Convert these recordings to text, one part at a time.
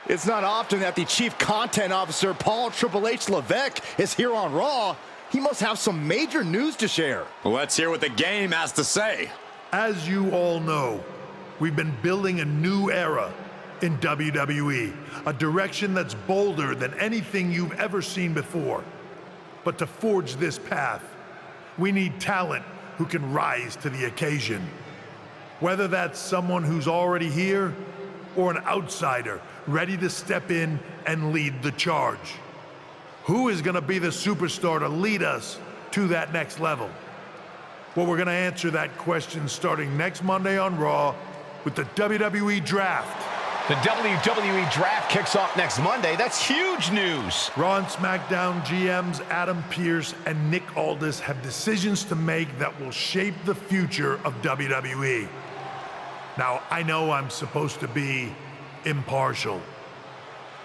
It's not often that the Chief Content Officer, Paul Triple H Levesque, is here on Raw. He must have some major news to share. Let's hear what the game has to say. As you all know, we've been building a new era in WWE, a direction that's bolder than anything you've ever seen before. But to forge this path, we need talent who can rise to the occasion. Whether that's someone who's already here or an outsider ready to step in and lead the charge. Who is going to be the superstar to lead us to that next level? Well, we're going to answer that question starting next Monday on Raw with the WWE Draft. The WWE Draft kicks off next Monday. That's huge news. Raw and SmackDown GMs Adam Pearce and Nick Aldis have decisions to make that will shape the future of WWE. Now, I know I'm supposed to be impartial,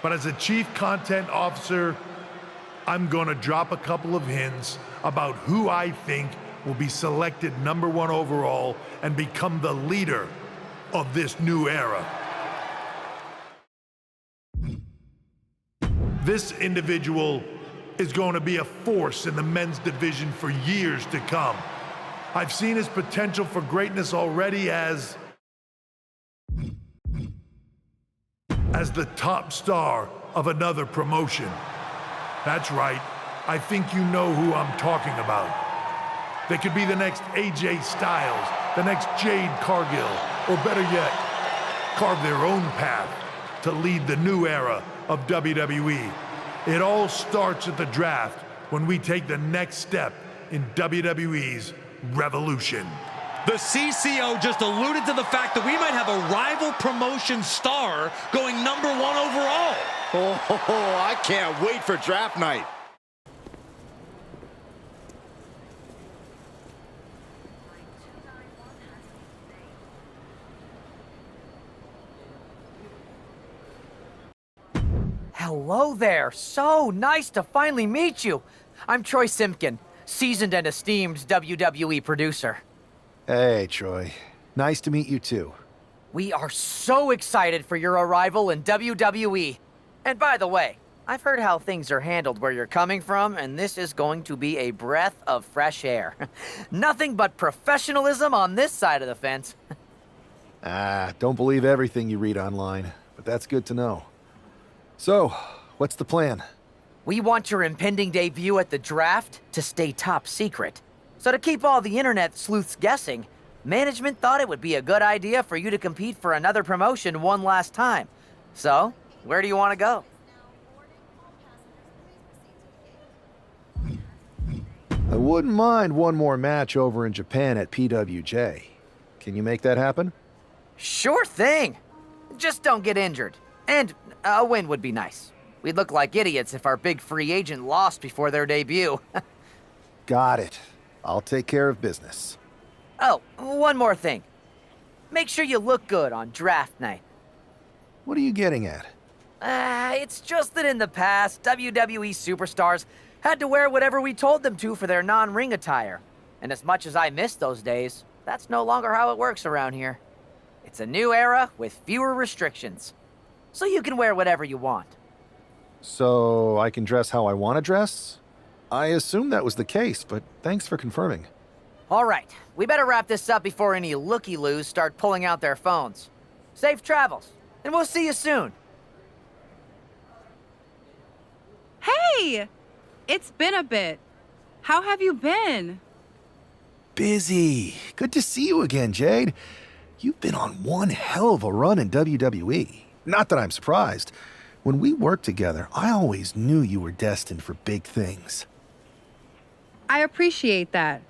but as a Chief Content Officer, I'm going to drop a couple of hints about who I think will be selected #1 overall and become the leader of this new era. This individual is going to be a force in the men's division for years to come. I've seen his potential for greatness already as the top star of another promotion. That's right, I think you know who I'm talking about. They could be the next AJ Styles, the next Jade Cargill, or better yet, carve their own path to lead the new era of WWE. It all starts at the draft when we take the next step in WWE's revolution. The CCO just alluded to the fact that we might have a rival promotion star going #1 overall. Oh, I can't wait for draft night. Hello there. So nice to finally meet you. I'm Troy Simpkin, seasoned and esteemed WWE producer. Hey, Troy. Nice to meet you, too. We are so excited for your arrival in WWE. And by the way, I've heard how things are handled where you're coming from, and this is going to be a breath of fresh air. Nothing but professionalism on this side of the fence. Don't believe everything you read online, but that's good to know. So, what's the plan? We want your impending debut at the draft to stay top secret. So to keep all the internet sleuths guessing, management thought it would be a good idea for you to compete for another promotion one last time. So, where do you want to go? I wouldn't mind one more match over in Japan at PWJ. Can you make that happen? Sure thing. Just don't get injured. And a win would be nice. We'd look like idiots if our big free agent lost before their debut. Got it. I'll take care of business. Oh, one more thing. Make sure you look good on draft night. What are you getting at? It's just that in the past, WWE superstars had to wear whatever we told them to for their non-ring attire. And as much as I miss those days, that's no longer how it works around here. It's a new era with fewer restrictions. So you can wear whatever you want. So I can dress how I want to dress? I assumed that was the case, but thanks for confirming. All right, we better wrap this up before any looky-loos start pulling out their phones. Safe travels, and we'll see you soon. Hey! It's been a bit. How have you been? Busy. Good to see you again, Jade. You've been on one hell of a run in WWE. Not that I'm surprised. When we worked together, I always knew you were destined for big things. I appreciate that.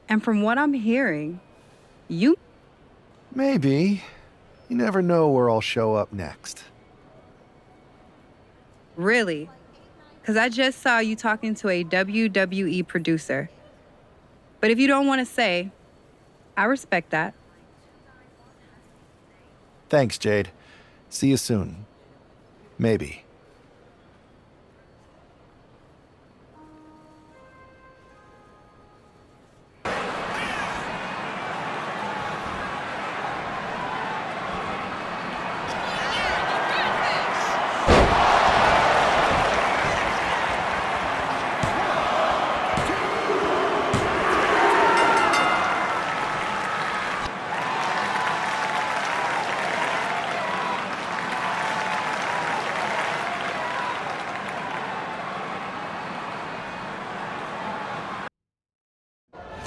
And from what I'm hearing, you... Maybe. You never know where I'll show up next. Really? Because I just saw you talking to a WWE producer. But if you don't want to say, I respect that. Thanks, Jade. See you soon. Maybe.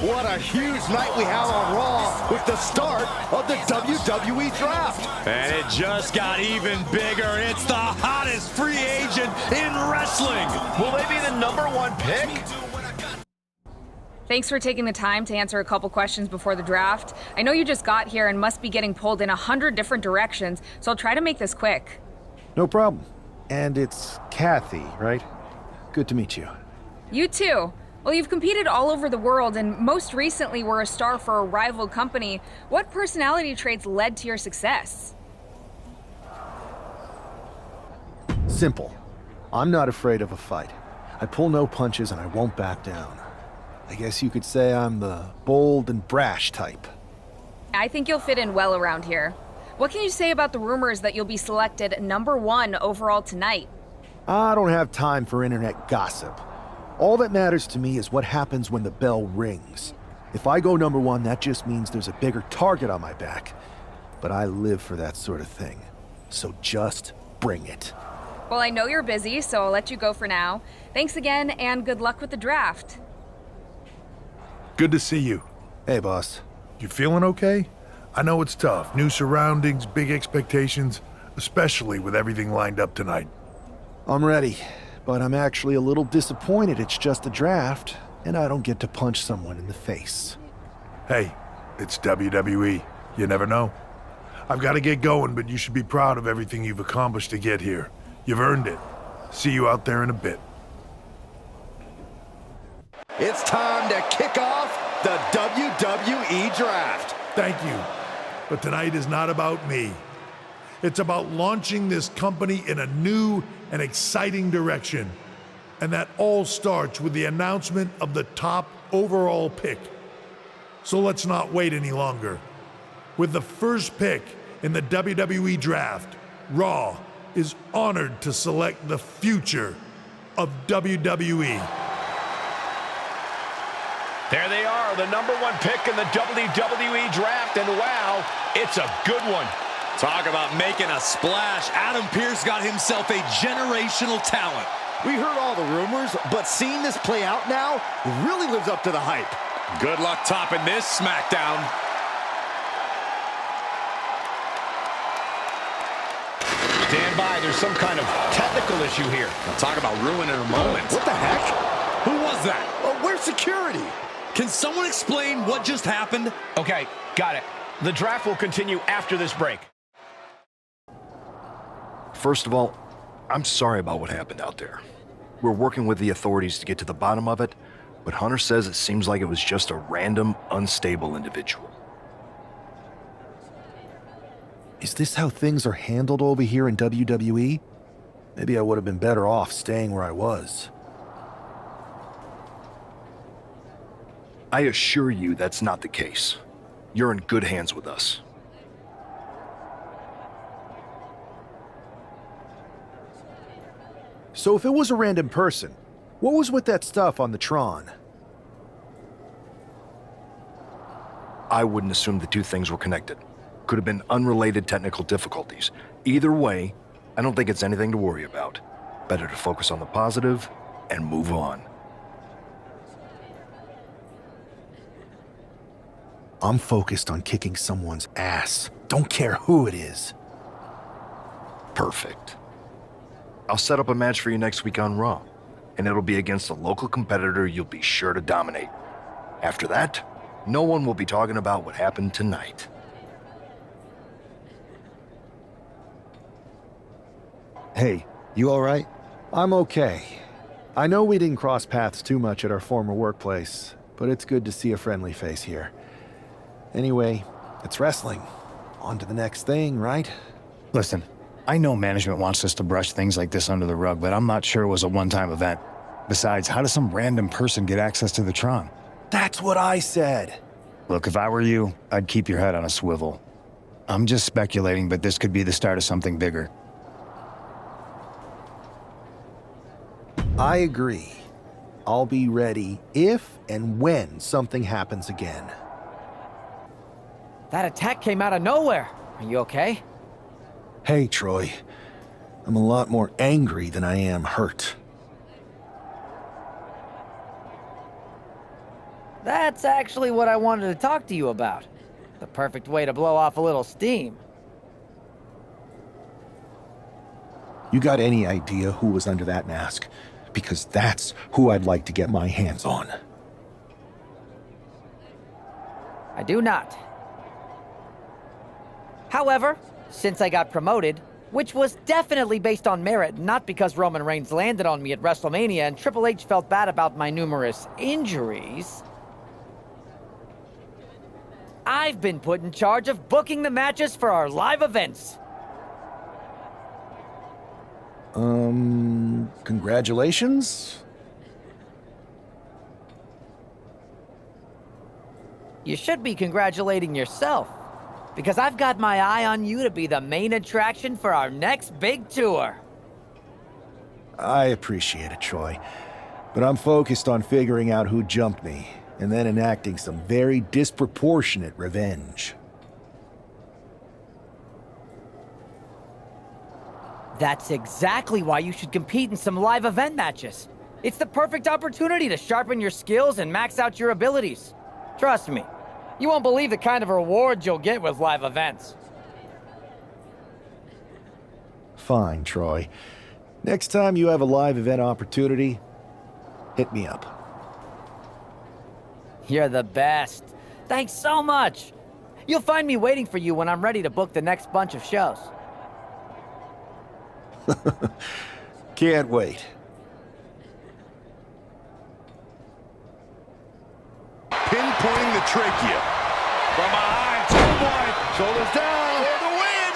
What a huge night we have on Raw with the start of the WWE Draft. And it just got even bigger. It's the hottest free agent in wrestling. Will they be the #1 pick? Thanks for taking the time to answer a couple questions before the draft. I know you just got here and must be getting pulled in 100 different directions, so I'll try to make this quick. No problem. And it's Kathy, right? Good to meet you. You too. Well, you've competed all over the world and most recently were a star for a rival company. What personality traits led to your success? Simple. I'm not afraid of a fight. I pull no punches and I won't back down. I guess you could say I'm the bold and brash type. I think you'll fit in well around here. What can you say about the rumors that you'll be selected #1 overall tonight? I don't have time for internet gossip. All that matters to me is what happens when the bell rings. If I go #1, that just means there's a bigger target on my back. But I live for that sort of thing. So just bring it. Well, I know you're busy, so I'll let you go for now. Thanks again, and good luck with the draft. Good to see you. Hey, boss. You feeling okay? I know it's tough. New surroundings, big expectations, especially with everything lined up tonight. I'm ready, but I'm actually a little disappointed it's just a draft, and I don't get to punch someone in the face. Hey, it's WWE. You never know. I've got to get going, but you should be proud of everything you've accomplished to get here. You've earned it. See you out there in a bit. It's time to kick off the WWE Draft. Thank you. But tonight is not about me. It's about launching this company in a new and exciting direction. And that all starts with the announcement of the top overall pick. So let's not wait any longer. With the first pick in the WWE Draft, Raw is honored to select the future of WWE. There they are, the #1 pick in the WWE Draft, and wow, it's a good one. Talk about making a splash. Adam Pearce got himself a generational talent. We heard all the rumors, but seeing this play out now really lives up to the hype. Good luck topping this SmackDown. Stand by, there's some kind of technical issue here. Talk about ruining a moment. What the heck? Who was that? Oh, where's security? Can someone explain what just happened? Okay, got it. The draft will continue after this break. First of all, I'm sorry about what happened out there. We're working with the authorities to get to the bottom of it, but Hunter says it seems like it was just a random, unstable individual. Is this how things are handled over here in WWE? Maybe I would have been better off staying where I was. I assure you that's not the case. You're in good hands with us. So if it was a random person, what was with that stuff on the Tron? I wouldn't assume the two things were connected. Could have been unrelated technical difficulties. Either way, I don't think it's anything to worry about. Better to focus on the positive and move on. I'm focused on kicking someone's ass. Don't care who it is. Perfect. I'll set up a match for you next week on Raw, and it'll be against a local competitor you'll be sure to dominate. After that, no one will be talking about what happened tonight. Hey, you all right? I'm okay. I know we didn't cross paths too much at our former workplace, but it's good to see a friendly face here. Anyway, it's wrestling. On to the next thing, right? Listen, I know management wants us to brush things like this under the rug, but I'm not sure it was a one-time event. Besides, how does some random person get access to the Tron? That's what I said. Look, if I were you, I'd keep your head on a swivel. I'm just speculating, but this could be the start of something bigger. I agree. I'll be ready if and when something happens again. That attack came out of nowhere. Are you okay? Hey, Troy. I'm a lot more angry than I am hurt. That's actually what I wanted to talk to you about. The perfect way to blow off a little steam. You got any idea who was under that mask? Because that's who I'd like to get my hands on. I do not. However, since I got promoted, which was definitely based on merit, not because Roman Reigns landed on me at WrestleMania and Triple H felt bad about my numerous injuries, I've been put in charge of booking the matches for our live events. Congratulations? You should be congratulating yourself, because I've got my eye on you to be the main attraction for our next big tour. I appreciate it, Troy. But I'm focused on figuring out who jumped me, and then enacting some very disproportionate revenge. That's exactly why you should compete in some live event matches. It's the perfect opportunity to sharpen your skills and max out your abilities. Trust me, you won't believe the kind of rewards you'll get with live events. Fine, Troy. Next time you have a live event opportunity, hit me up. You're the best. Thanks so much. You'll find me waiting for you when I'm ready to book the next bunch of shows. Can't wait. Pinpointing the trachea. From behind, schoolboy. Shoulders down. For the win.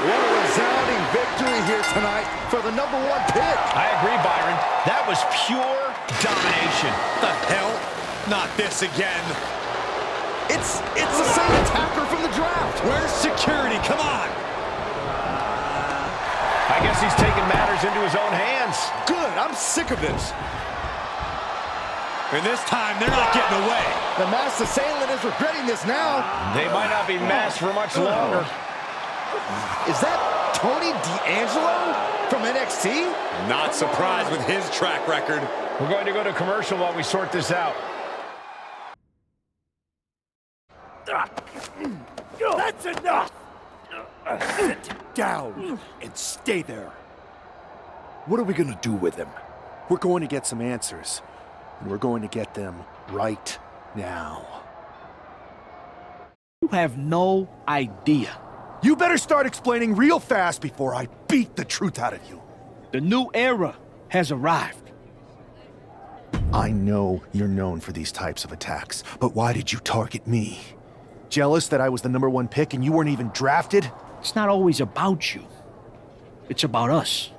What a resounding victory here tonight for the #1 pick. I agree, Byron. That was pure domination. The hell? Not this again. It's the same attacker from the draft. Where's security? Come on. I guess he's taking matters into his own hands. Good, I'm sick of this. And this time, they're not getting away. The masked assailant is regretting this now. They might not be masked for much longer. Is that Tony D'Angelo from NXT? Not surprised with his track record. We're going to go to commercial while we sort this out. That's enough! Sit down and stay there. What are we gonna do with him? We're going to get some answers. And we're going to get them right now. You have no idea. You better start explaining real fast before I beat the truth out of you. The new era has arrived. I know you're known for these types of attacks, but why did you target me? Jealous that I was the #1 pick and you weren't even drafted? It's not always about you. It's about us.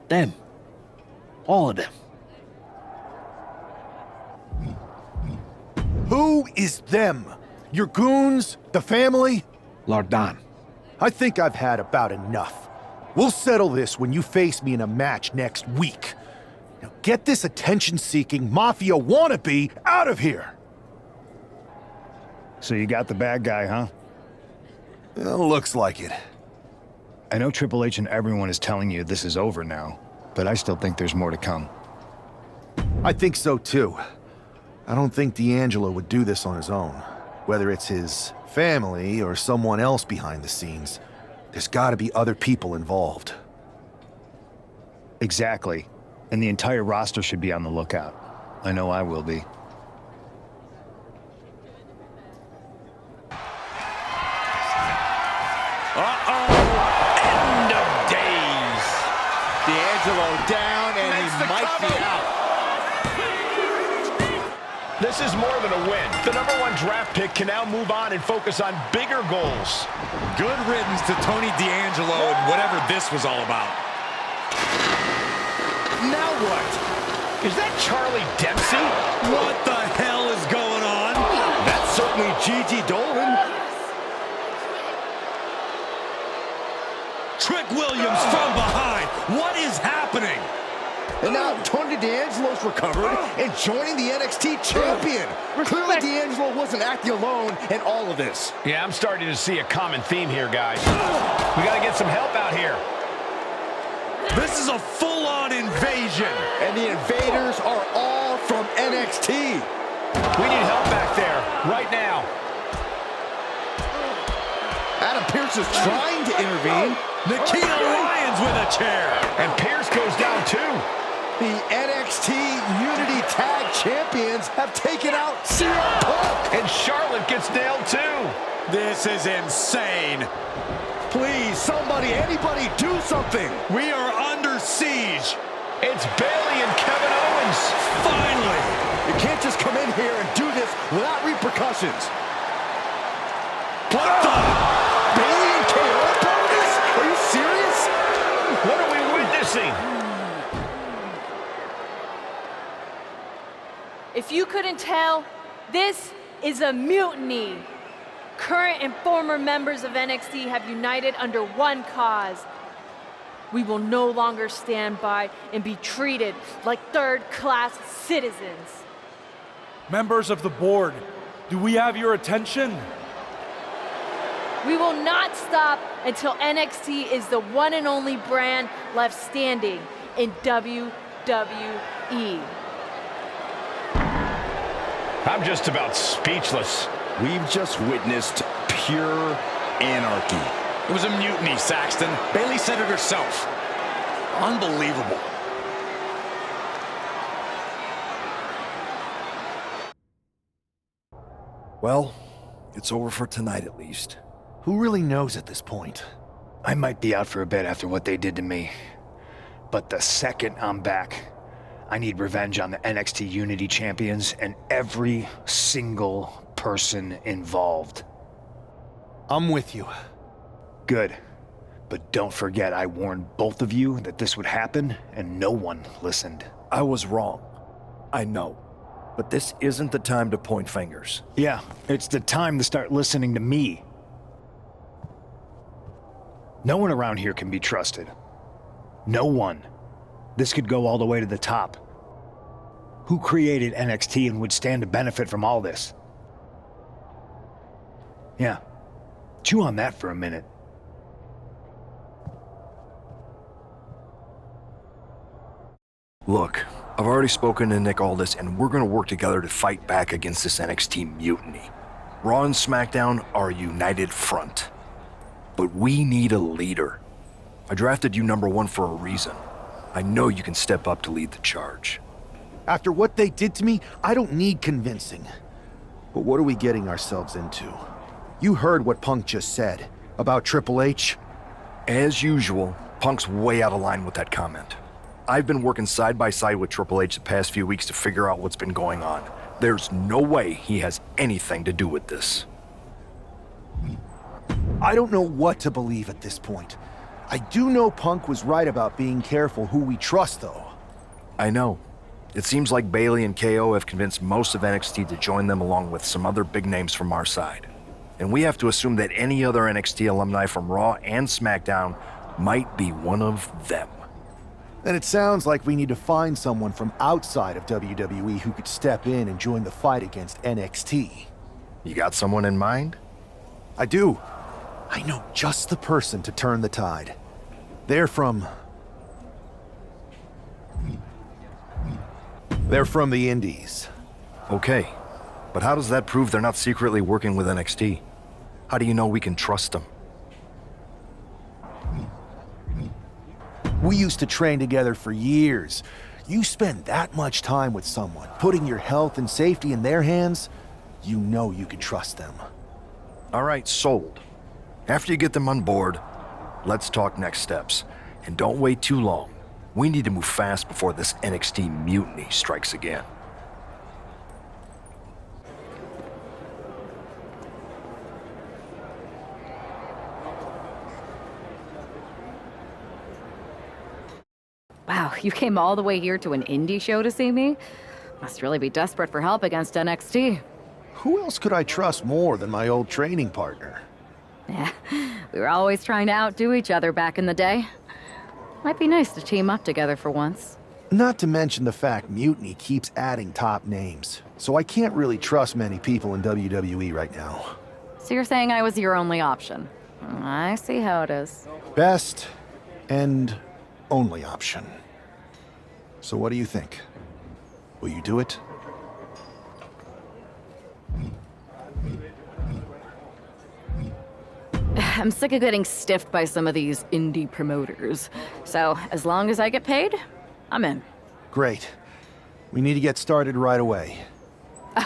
Them. All of them. Who is them? Your goons? The family? Lardan. I think I've had about enough. We'll settle this when you face me in a match next week. Now get this attention-seeking mafia wannabe out of here! So you got the bad guy, huh? Looks like it. I know Triple H and everyone is telling you this is over now, but I still think there's more to come. I think so too. I don't think D'Angelo would do this on his own. Whether it's his family or someone else behind the scenes, there's gotta be other people involved. Exactly. And the entire roster should be on the lookout. I know I will be. End of days. D'Angelo down, and he might be out. This is more than a win. The #1 draft pick can now move on and focus on bigger goals. Good riddance to Tony D'Angelo and whatever this was all about. Now what? Is that Charlie Dempsey? What the hell is going on? That's certainly Gigi Dolan. Trick Williams from behind. What is happening? And now Tony D'Angelo's recovered and joining the NXT champion. Clearly D'Angelo wasn't acting alone in all of this. Yeah, I'm starting to see a common theme here, guys. We got to get some help out here. This is a full-on invasion. And the invaders are all from NXT. We need help back there, right now. Adam Pearce is trying to intervene. Nikita Lyons with a chair. And Pearce goes down too. The NXT Unity Tag Champions have taken out CM Punk. And Charlotte gets nailed too. This is insane. Please, somebody, anybody, do something. We are under siege. It's Bayley and Kevin Owens. Finally. You can't just come in here and do this without repercussions. What the? Bayley and KO are part of this? Are you serious? What are we witnessing? If you couldn't tell, this is a mutiny. Current and former members of NXT have united under one cause. We will no longer stand by and be treated like third-class citizens. Members of the board, do we have your attention? We will not stop until NXT is the one and only brand left standing in WWE. I'm just about speechless. We've just witnessed pure anarchy. It was a mutiny, Saxton. Bayley said it herself. Unbelievable. Well, it's over for tonight at least. Who really knows at this point? I might be out for a bit after what they did to me. But the second I'm back, I need revenge on the NXT Unity Champions and every single person involved. I'm with you. Good. But don't forget I warned both of you that this would happen, and no one listened. I was wrong. I know. But this isn't the time to point fingers. Yeah, it's the time to start listening to me. No one around here can be trusted. No one. This could go all the way to the top. Who created NXT and would stand to benefit from all this? Yeah. Chew on that for a minute. Look, I've already spoken to Nick Aldis, and we're gonna work together to fight back against this NXT mutiny. Raw and SmackDown are a united front. But we need a leader. I drafted you #1 for a reason. I know you can step up to lead the charge. After what they did to me, I don't need convincing. But what are we getting ourselves into? You heard what Punk just said about Triple H. As usual, Punk's way out of line with that comment. I've been working side by side with Triple H the past few weeks to figure out what's been going on. There's no way he has anything to do with this. I don't know what to believe at this point. I do know Punk was right about being careful who we trust, though. I know. It seems like Bayley and KO have convinced most of NXT to join them along with some other big names from our side. And we have to assume that any other NXT alumni from Raw and SmackDown might be one of them. Then it sounds like we need to find someone from outside of WWE who could step in and join the fight against NXT. You got someone in mind? I do. I know just the person to turn the tide. They're from the Indies. Okay, but how does that prove they're not secretly working with NXT? How do you know we can trust them? We used to train together for years. You spend that much time with someone, putting your health and safety in their hands, you know you can trust them. All right, sold. After you get them on board, let's talk next steps. And don't wait too long. We need to move fast before this NXT mutiny strikes again. Wow, you came all the way here to an indie show to see me? Must really be desperate for help against NXT. Who else could I trust more than my old training partner? Yeah, we were always trying to outdo each other back in the day. Might be nice to team up together for once. Not to mention the fact Mutiny keeps adding top names, so I can't really trust many people in WWE right now. So you're saying I was your only option? I see how it is. Best and only option. So what do you think? Will you do it? I'm sick of getting stiffed by some of these indie promoters. So, as long as I get paid, I'm in. Great. We need to get started right away.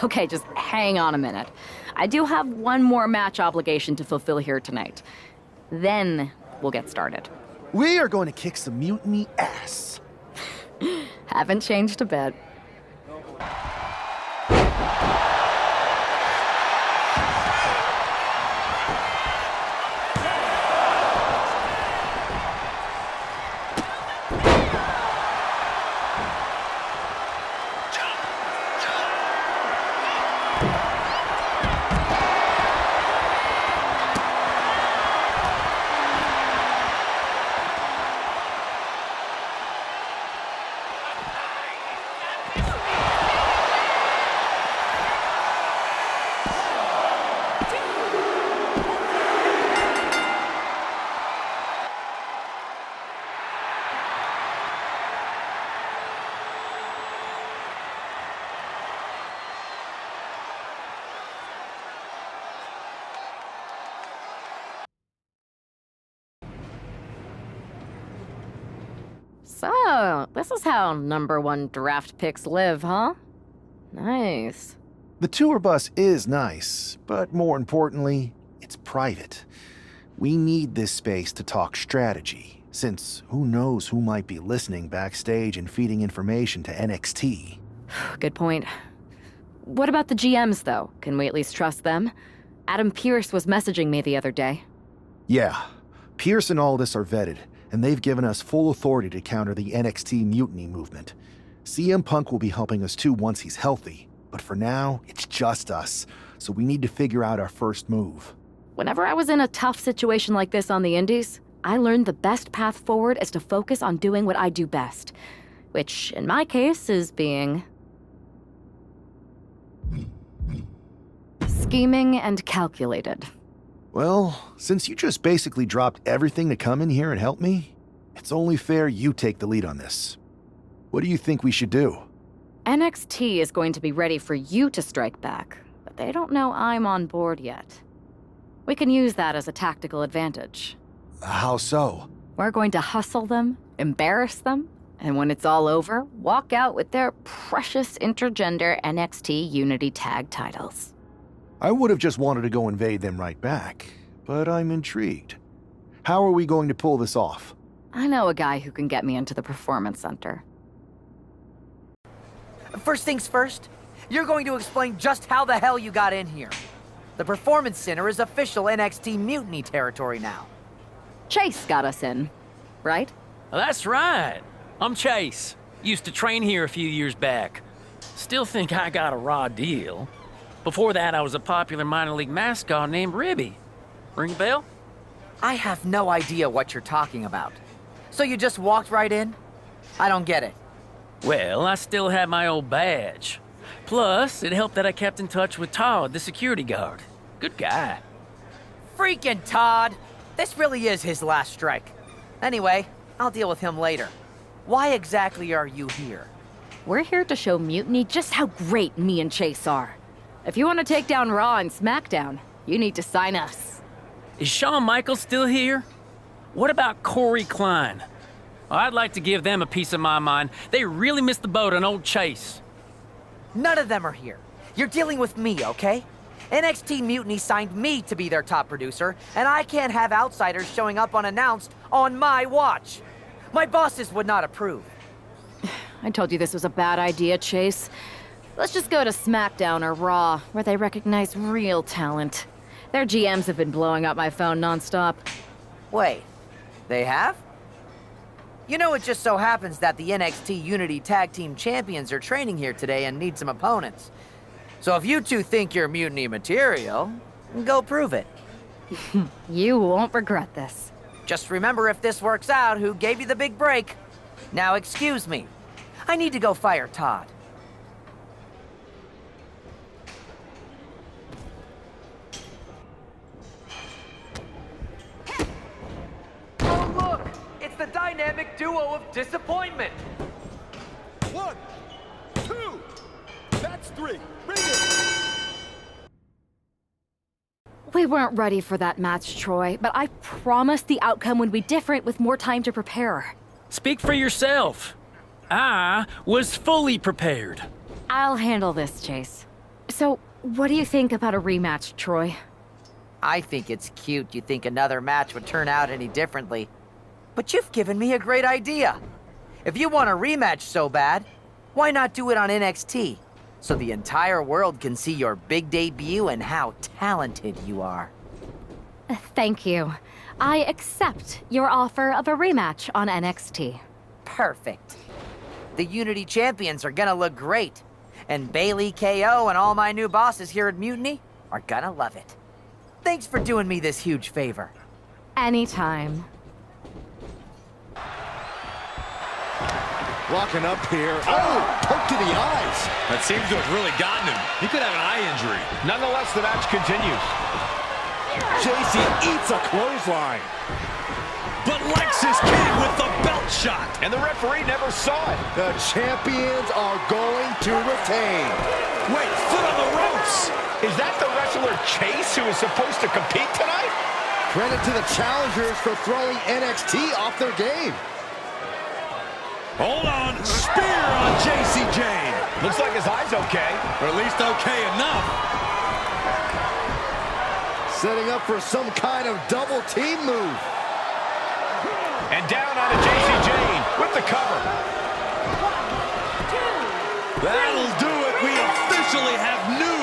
Okay, just hang on a minute. I do have one more match obligation to fulfill here tonight. Then we'll get started. We are going to kick some mutiny ass. Haven't changed a bit. So, this is how #1 draft picks live, huh? Nice. The tour bus is nice, but more importantly, it's private. We need this space to talk strategy, since who knows who might be listening backstage and feeding information to NXT. Good point. What about the GMs, though? Can we at least trust them? Adam Pearce was messaging me the other day. Yeah, Pierce and Aldis are vetted, and they've given us full authority to counter the NXT mutiny movement. CM Punk will be helping us too once he's healthy, but for now, it's just us, so we need to figure out our first move. Whenever I was in a tough situation like this on the Indies, I learned the best path forward is to focus on doing what I do best, which, in my case, is being scheming and calculated. Well, since you just basically dropped everything to come in here and help me, it's only fair you take the lead on this. What do you think we should do? NXT is going to be ready for you to strike back, but they don't know I'm on board yet. We can use that as a tactical advantage. How so? We're going to hustle them, embarrass them, and when it's all over, walk out with their precious intergender NXT Unity Tag titles. I would have just wanted to go invade them right back, but I'm intrigued. How are we going to pull this off? I know a guy who can get me into the Performance Center. First things first, you're going to explain just how the hell you got in here. The Performance Center is official NXT Mutiny territory now. Chase got us in, right? That's right. I'm Chase. Used to train here a few years back. Still think I got a raw deal. Before that, I was a popular minor league mascot named Ribby. Ring a bell? I have no idea what you're talking about. So you just walked right in? I don't get it. Well, I still had my old badge. Plus, it helped that I kept in touch with Todd, the security guard. Good guy. Freaking Todd! This really is his last strike. Anyway, I'll deal with him later. Why exactly are you here? We're here to show Mutiny just how great me and Chase are. If you want to take down Raw and SmackDown, you need to sign us. Is Shawn Michaels still here? What about Corey Klein? I'd like to give them a piece of my mind. They really missed the boat on old Chase. None of them are here. You're dealing with me, okay? NXT Mutiny signed me to be their top producer, and I can't have outsiders showing up unannounced on my watch. My bosses would not approve. I told you this was a bad idea, Chase. Let's just go to SmackDown or Raw, where they recognize real talent. Their GMs have been blowing up my phone nonstop. Wait, they have? You know, it just so happens that the NXT Unity Tag Team Champions are training here today and need some opponents. So if you two think you're Mutiny material, go prove it. You won't regret this. Just remember, if this works out, who gave you the big break. Now excuse me. I need to go fire Todd. Oh, look! It's the dynamic duo of disappointment! 1, 2... 3. Bring it. We weren't ready for that match, Troy, but I promise the outcome would be different with more time to prepare. Speak for yourself. I was fully prepared. I'll handle this, Chase. So, what do you think about a rematch, Troy? I think it's cute you think another match would turn out any differently. But you've given me a great idea. If you want a rematch so bad, why not do it on NXT? So the entire world can see your big debut and how talented you are. Thank you. I accept your offer of a rematch on NXT. Perfect. The Unity Champions are gonna look great. And Bailey, KO, and all my new bosses here at Mutiny are gonna love it. Thanks for doing me this huge favor. Anytime. Walking up here. Oh, poke to the eyes. That seems to have really gotten him. He could have an eye injury. Nonetheless, the match continues. JC eats a clothesline. But Lexus King with the belt shot. And the referee never saw it. The champions are going to retain. Wait, foot on the ropes. Is that the wrestler Chase who is supposed to compete tonight? Credit to the challengers for throwing NXT off their game. Hold on, spear on JC Jane. Looks like his eye's okay. Or at least okay enough. Setting up for some kind of double team move. And down onto JC Jane with the cover. 1, 2, 3. That'll do it. We officially have new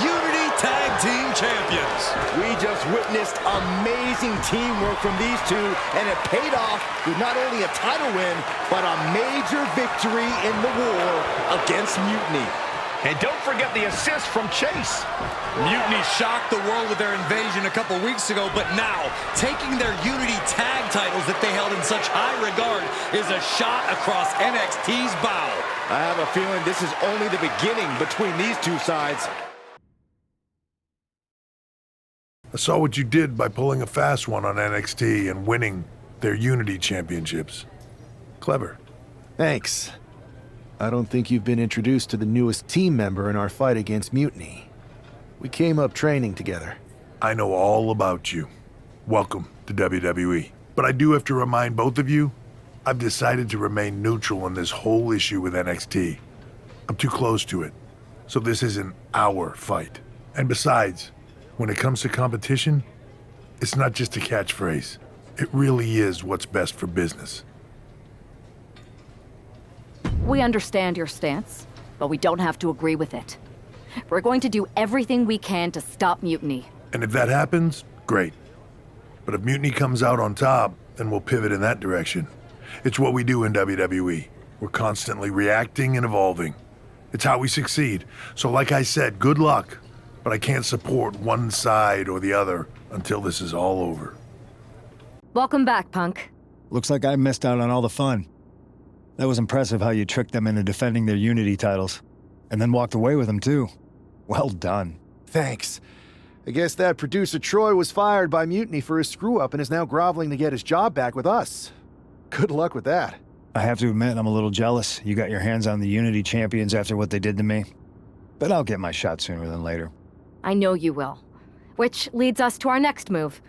Unity Tag Team Champions. We just witnessed amazing teamwork from these two, and it paid off with not only a title win, but a major victory in the war against Mutiny. And don't forget the assist from Chase. Mutiny shocked the world with their invasion a couple weeks ago, but now, taking their Unity tag titles that they held in such high regard is a shot across NXT's bow. I have a feeling this is only the beginning between these two sides. I saw what you did by pulling a fast one on NXT and winning their Unity Championships. Clever. Thanks. I don't think you've been introduced to the newest team member in our fight against Mutiny. We came up training together. I know all about you. Welcome to WWE. But I do have to remind both of you, I've decided to remain neutral in this whole issue with NXT. I'm too close to it, so this isn't our fight. And besides, when it comes to competition, it's not just a catchphrase. It really is what's best for business. We understand your stance, but we don't have to agree with it. We're going to do everything we can to stop Mutiny. And if that happens, great. But if Mutiny comes out on top, then we'll pivot in that direction. It's what we do in WWE. We're constantly reacting and evolving. It's how we succeed. So like I said, good luck. But I can't support one side or the other until this is all over. Welcome back, Punk. Looks like I missed out on all the fun. That was impressive how you tricked them into defending their Unity titles. And then walked away with them, too. Well done. Thanks. I guess that producer Troy was fired by Mutiny for his screw-up and is now groveling to get his job back with us. Good luck with that. I have to admit, I'm a little jealous. You got your hands on the Unity champions after what they did to me. But I'll get my shot sooner than later. I know you will. Which leads us to our next move.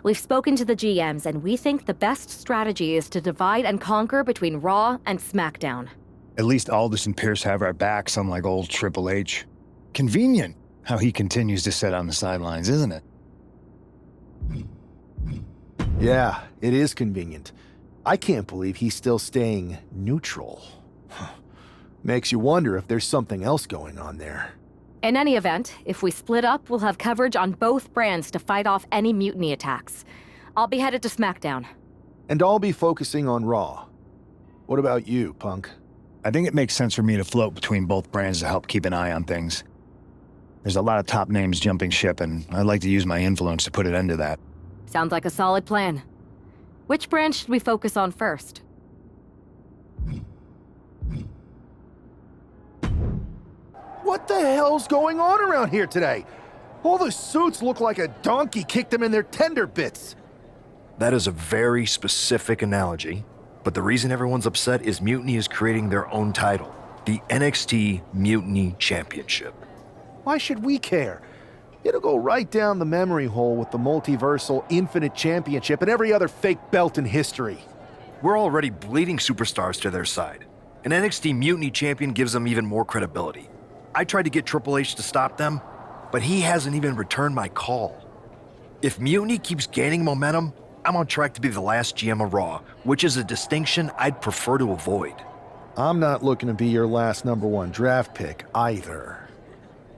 We've spoken to the GMs, and we think the best strategy is to divide and conquer between Raw and SmackDown. At least Aldous and Pierce have our backs, unlike old Triple H. Convenient how he continues to sit on the sidelines, isn't it? Yeah, it is convenient. I can't believe he's still staying neutral. Makes you wonder if there's something else going on there. In any event, if we split up, we'll have coverage on both brands to fight off any Mutiny attacks. I'll be headed to SmackDown. And I'll be focusing on Raw. What about you, Punk? I think it makes sense for me to float between both brands to help keep an eye on things. There's a lot of top names jumping ship, and I'd like to use my influence to put an end to that. Sounds like a solid plan. Which brand should we focus on first? What the hell's going on around here today? All the suits look like a donkey kicked them in their tender bits. That is a very specific analogy, but the reason everyone's upset is Mutiny is creating their own title. The NXT Mutiny Championship. Why should we care? It'll go right down the memory hole with the multiversal Infinite Championship and every other fake belt in history. We're already bleeding superstars to their side. An NXT Mutiny Champion gives them even more credibility. I tried to get Triple H to stop them, but he hasn't even returned my call. If Mutiny keeps gaining momentum, I'm on track to be the last GM of Raw, which is a distinction I'd prefer to avoid. I'm not looking to be your last #1 draft pick either.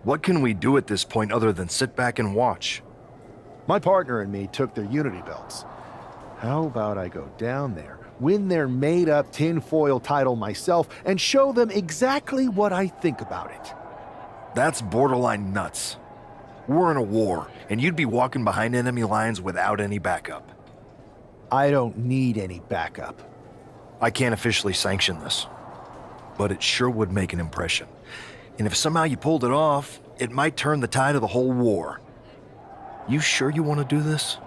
What can we do at this point other than sit back and watch? My partner and me took their Unity belts. How about I go down there, win their made-up tinfoil title myself, and show them exactly what I think about it? That's borderline nuts. We're in a war, and you'd be walking behind enemy lines without any backup. I don't need any backup. I can't officially sanction this, but it sure would make an impression. And if somehow you pulled it off, it might turn the tide of the whole war. You sure you want to do this?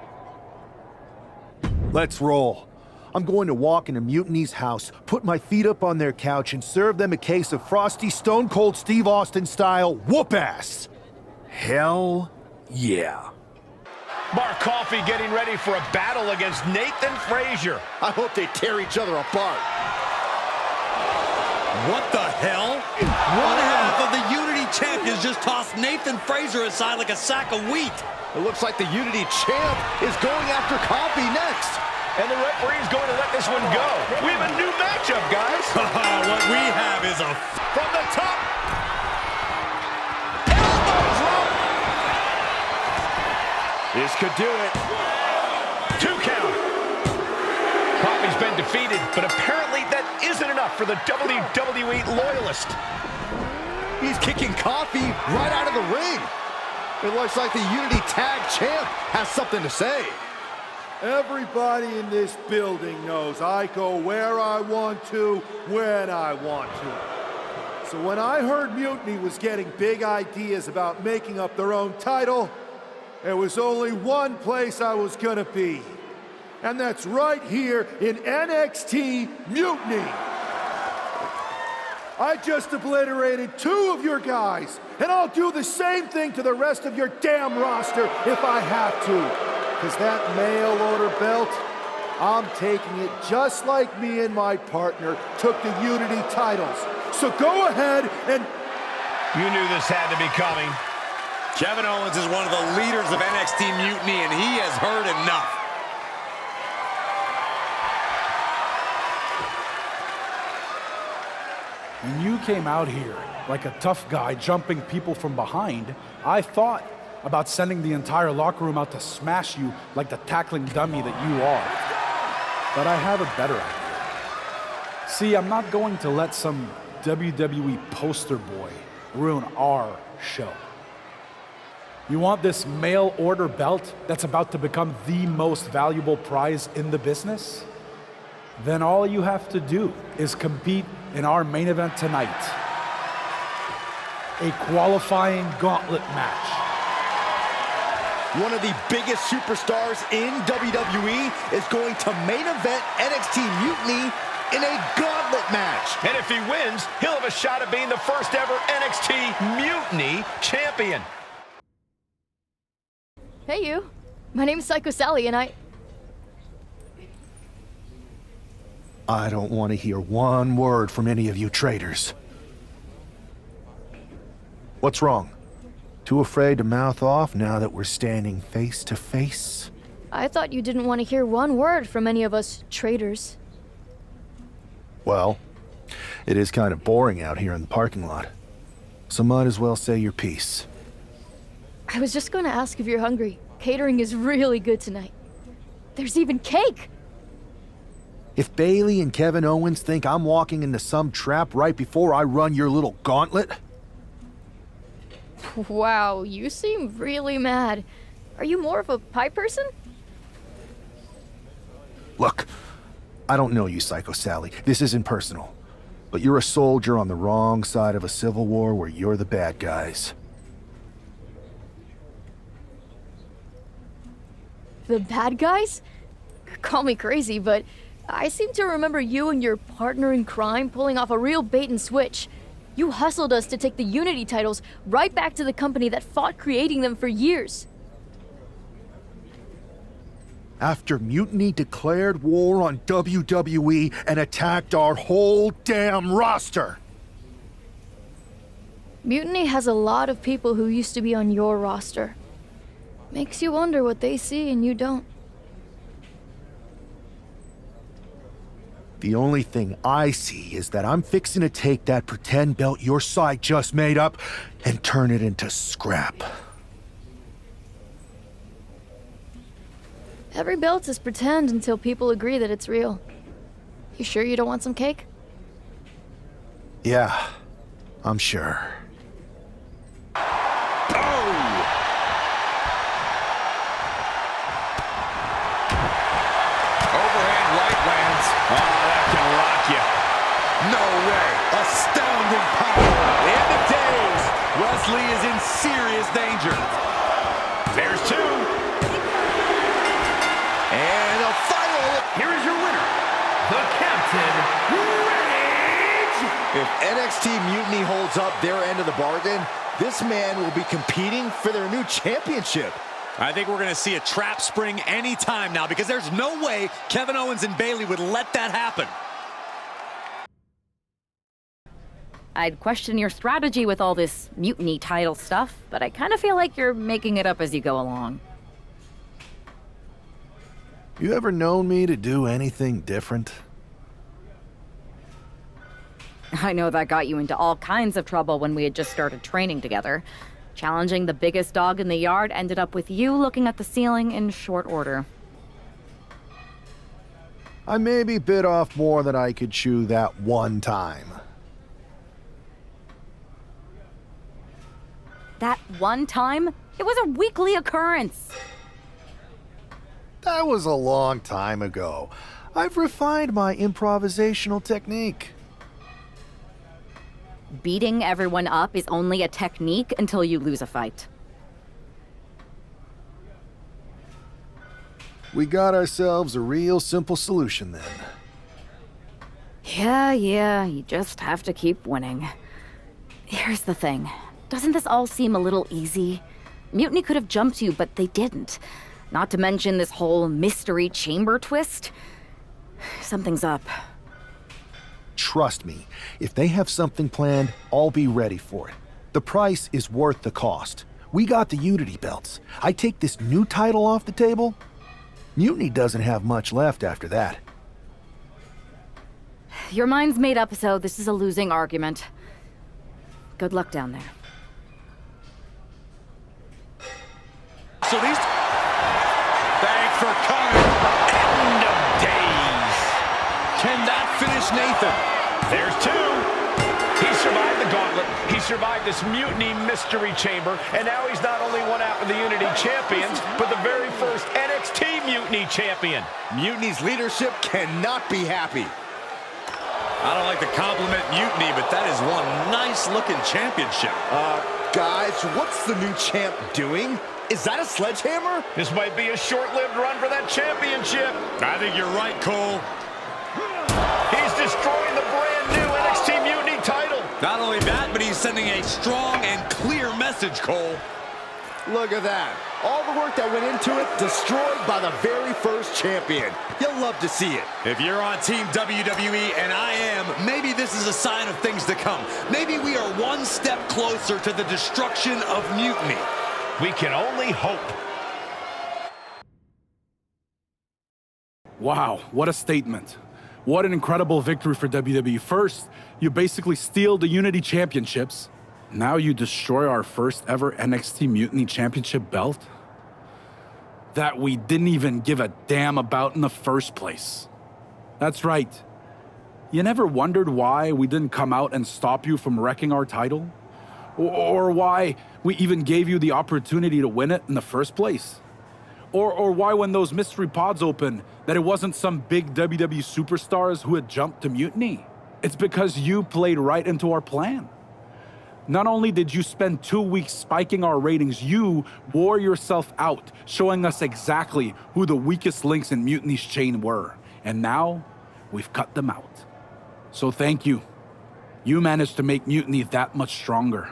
Let's roll. I'm going to walk into Mutiny's house, put my feet up on their couch, and serve them a case of frosty Stone Cold Steve Austin style whoop-ass. Hell yeah. Mark Coffey getting ready for a battle against Nathan Frazier. I hope they tear each other apart. What the hell? One half of the Unity Champions just tossed Nathan Frazier aside like a sack of wheat. It looks like the Unity Champ is going after Coffey next. And the referee's going to let this one go. We have a new matchup, guys. What we have is a... From the top. This could do it. 2 count. Coffey's been defeated, but apparently that isn't enough for the WWE loyalist. He's kicking Coffey right out of the ring. It looks like the Unity Tag Champ has something to say. Everybody in this building knows I go where I want to, when I want to. So when I heard Mutiny was getting big ideas about making up their own title, there was only one place I was gonna be. And that's right here in NXT Mutiny. I just obliterated 2 of your guys, and I'll do the same thing to the rest of your damn roster if I have to. Because that mail order belt, I'm taking it just like me and my partner took the Unity titles. So go ahead and... You knew this had to be coming. Kevin Owens is one of the leaders of NXT Mutiny, and he has heard enough. When you came out here like a tough guy jumping people from behind, I thought about sending the entire locker room out to smash you like the tackling dummy that you are. But I have a better idea. See, I'm not going to let some WWE poster boy ruin our show. You want this mail order belt that's about to become the most valuable prize in the business? Then all you have to do is compete in our main event tonight. A qualifying gauntlet match. One of the biggest superstars in WWE is going to main event NXT Mutiny in a gauntlet match. And if he wins, he'll have a shot at being the first ever NXT Mutiny champion. Hey, you. My name's Psycho Sally, and I don't want to hear one word from any of you traitors. What's wrong? Too afraid to mouth off now that we're standing face to face? I thought you didn't want to hear one word from any of us traitors. Well, it is kind of boring out here in the parking lot. So might as well say your piece. I was just going to ask if you're hungry. Catering is really good tonight. There's even cake! If Bailey and Kevin Owens think I'm walking into some trap right before I run your little gauntlet... Wow, you seem really mad. Are you more of a pie person? Look, I don't know you, Psycho Sally. This isn't personal. But you're a soldier on the wrong side of a civil war where you're the bad guys. The bad guys? Call me crazy, but I seem to remember you and your partner in crime pulling off a real bait and switch. You hustled us to take the Unity titles right back to the company that fought creating them for years. After Mutiny declared war on WWE and attacked our whole damn roster. Mutiny has a lot of people who used to be on your roster. Makes you wonder what they see and you don't. The only thing I see is that I'm fixing to take that pretend belt your side just made up and turn it into scrap. Every belt is pretend until people agree that it's real. You sure you don't want some cake? Yeah, I'm sure. Overhand right lands. Oh, that can rock you. No way. Astounding power. End of days. Wesley is in serious danger. There's two. And a final. Here is your winner, the Captain, Rage! If NXT Mutiny holds up their end of the bargain, this man will be competing for their new championship. I think we're going to see a trap spring any time now because there's no way Kevin Owens and Bayley would let that happen. I'd question your strategy with all this Mutiny title stuff, but I kind of feel like you're making it up as you go along. You ever known me to do anything different? I know that got you into all kinds of trouble when we had just started training together. Challenging the biggest dog in the yard ended up with you looking at the ceiling in short order. I maybe bit off more than I could chew that one time. That one time? It was a weekly occurrence. That was a long time ago. I've refined my improvisational technique. Beating everyone up is only a technique until you lose a fight. We got ourselves a real simple solution then. Yeah, you just have to keep winning. Here's the thing. Doesn't this all seem a little easy? Mutiny could have jumped you, but they didn't. Not to mention this whole mystery chamber twist. Something's up. Trust me, if they have something planned, I'll be ready for it. The price is worth the cost. We got the Unity belts. I take this new title off the table. Mutiny doesn't have much left after that. Your mind's made up, so this is a losing argument. Good luck down there. So these... Thanks for coming. End of days. Can that finish Nathan? There's two. He survived the gauntlet. He survived this Mutiny mystery chamber. And now he's not only one out of the Unity champions, but the very first NXT Mutiny champion. Mutiny's leadership cannot be happy. I don't like to compliment Mutiny, but that is one nice-looking championship. Guys, what's the new champ doing? Is that a sledgehammer? This might be a short-lived run for that championship. I think you're right, Cole. He's destroying the brand-new NXT Mutiny title. Not only that, but he's sending a strong and clear message, Cole. Look at that. All the work that went into it, destroyed by the very first champion. You'll love to see it. If you're on Team WWE, and I am, maybe this is a sign of things to come. Maybe we are one step closer to the destruction of Mutiny. We can only hope. Wow, what a statement. What an incredible victory for WWE. First, you basically steal the Unity Championships. Now you destroy our first ever NXT Mutiny Championship belt that we didn't even give a damn about in the first place. That's right. You never wondered why we didn't come out and stop you from wrecking our title? Or why we even gave you the opportunity to win it in the first place? Or why when those mystery pods opened that it wasn't some big WWE superstars who had jumped to Mutiny? It's because you played right into our plan. Not only did you spend 2 weeks spiking our ratings, you wore yourself out, showing us exactly who the weakest links in Mutiny's chain were. And now, we've cut them out. So thank you. You managed to make Mutiny that much stronger.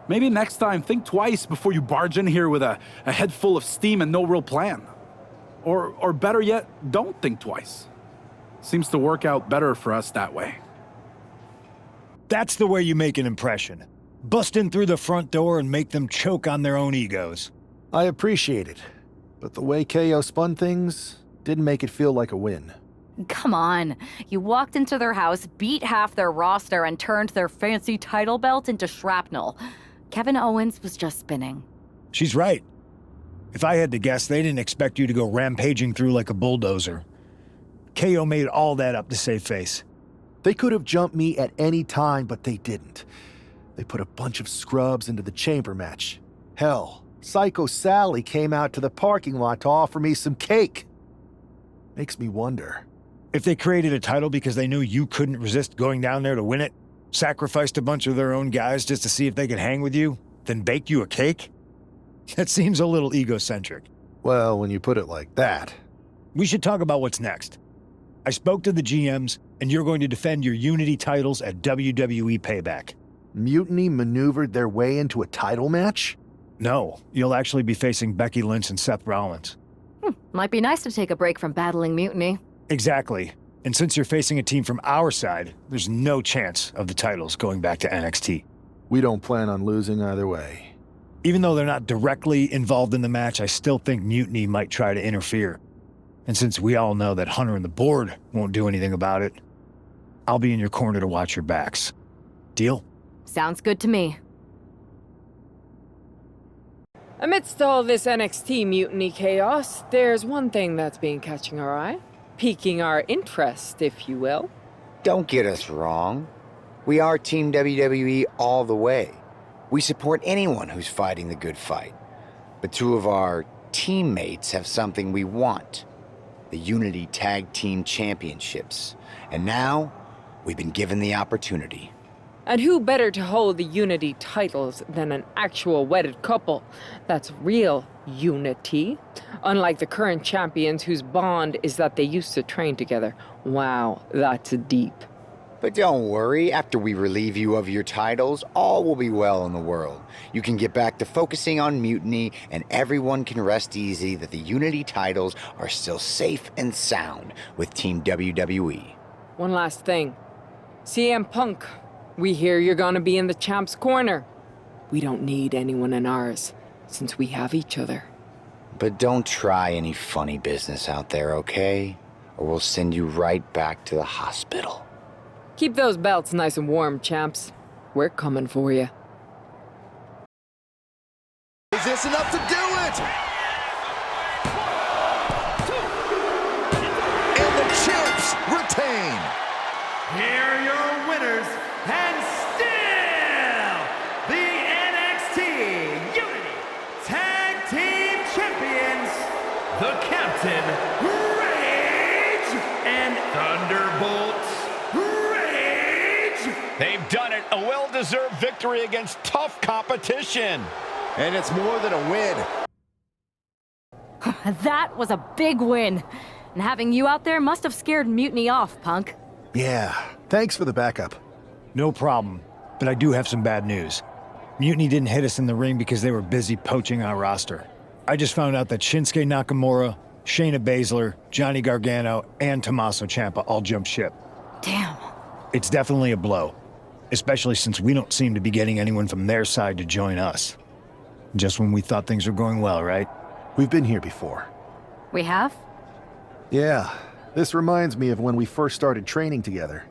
Maybe next time, think twice before you barge in here with a head full of steam and no real plan. Or better yet, don't think twice. Seems to work out better for us that way. That's the way you make an impression. Bust in through the front door and make them choke on their own egos. I appreciate it, but the way KO spun things didn't make it feel like a win. Come on. You walked into their house, beat half their roster, and turned their fancy title belt into shrapnel. Kevin Owens was just spinning. She's right. If I had to guess, they didn't expect you to go rampaging through like a bulldozer. KO made all that up to save face. They could have jumped me at any time, but they didn't. They put a bunch of scrubs into the chamber match. Hell, Psycho Sally came out to the parking lot to offer me some cake. Makes me wonder. If they created a title because they knew you couldn't resist going down there to win it, sacrificed a bunch of their own guys just to see if they could hang with you, then baked you a cake? That seems a little egocentric. Well, when you put it like that. We should talk about what's next. I spoke to the GMs, and you're going to defend your Unity titles at WWE Payback. Mutiny maneuvered their way into a title match? No, you'll actually be facing Becky Lynch and Seth Rollins. Might be nice to take a break from battling Mutiny. Exactly. And since you're facing a team from our side, there's no chance of the titles going back to NXT. We don't plan on losing either way. Even though they're not directly involved in the match, I still think Mutiny might try to interfere. And since we all know that Hunter and the board won't do anything about it, I'll be in your corner to watch your backs. Deal? Sounds good to me. Amidst all this NXT mutiny chaos, there's one thing that's been catching our eye. Piquing our interest, if you will. Don't get us wrong. We are Team WWE all the way. We support anyone who's fighting the good fight. But two of our teammates have something we want. The Unity Tag Team Championships. And now, we've been given the opportunity. And who better to hold the Unity titles than an actual wedded couple? That's real unity. Unlike the current champions whose bond is that they used to train together. Wow, that's deep. But don't worry, after we relieve you of your titles, all will be well in the world. You can get back to focusing on Mutiny, and everyone can rest easy that the Unity titles are still safe and sound with Team WWE. One last thing. CM Punk, we hear you're gonna be in the champ's corner. We don't need anyone in ours, since we have each other. But don't try any funny business out there, okay? Or we'll send you right back to the hospital. Keep those belts nice and warm, champs. We're coming for you. Is this enough to do it? And the champs retain. Here are your winners, and still the NXT Unity Tag Team Champions, the Captain Rage and Thunderbolt Rage. They've done it. A well-deserved victory against tough competition. And it's more than a win. That was a big win. And having you out there must have scared Mutiny off, Punk. Yeah, thanks for the backup. No problem, but I do have some bad news. Mutiny didn't hit us in the ring because they were busy poaching our roster. I just found out that Shinsuke Nakamura, Shayna Baszler, Johnny Gargano, and Tommaso Ciampa all jumped ship. Damn. It's definitely a blow, especially since we don't seem to be getting anyone from their side to join us. Just when we thought things were going well, right? We've been here before. We have? Yeah, this reminds me of when we first started training together.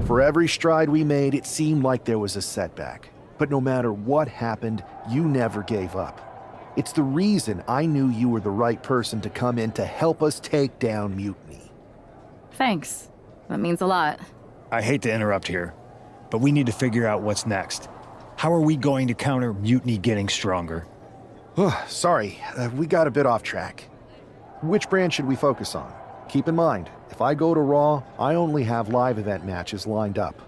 For every stride we made, it seemed like there was a setback. But no matter what happened, you never gave up. It's the reason I knew you were the right person to come in to help us take down Mutiny. Thanks. That means a lot. I hate to interrupt here, but we need to figure out what's next. How are we going to counter Mutiny getting stronger? Sorry, we got a bit off track. Which brand should we focus on? Keep in mind, if I go to Raw, I only have live event matches lined up.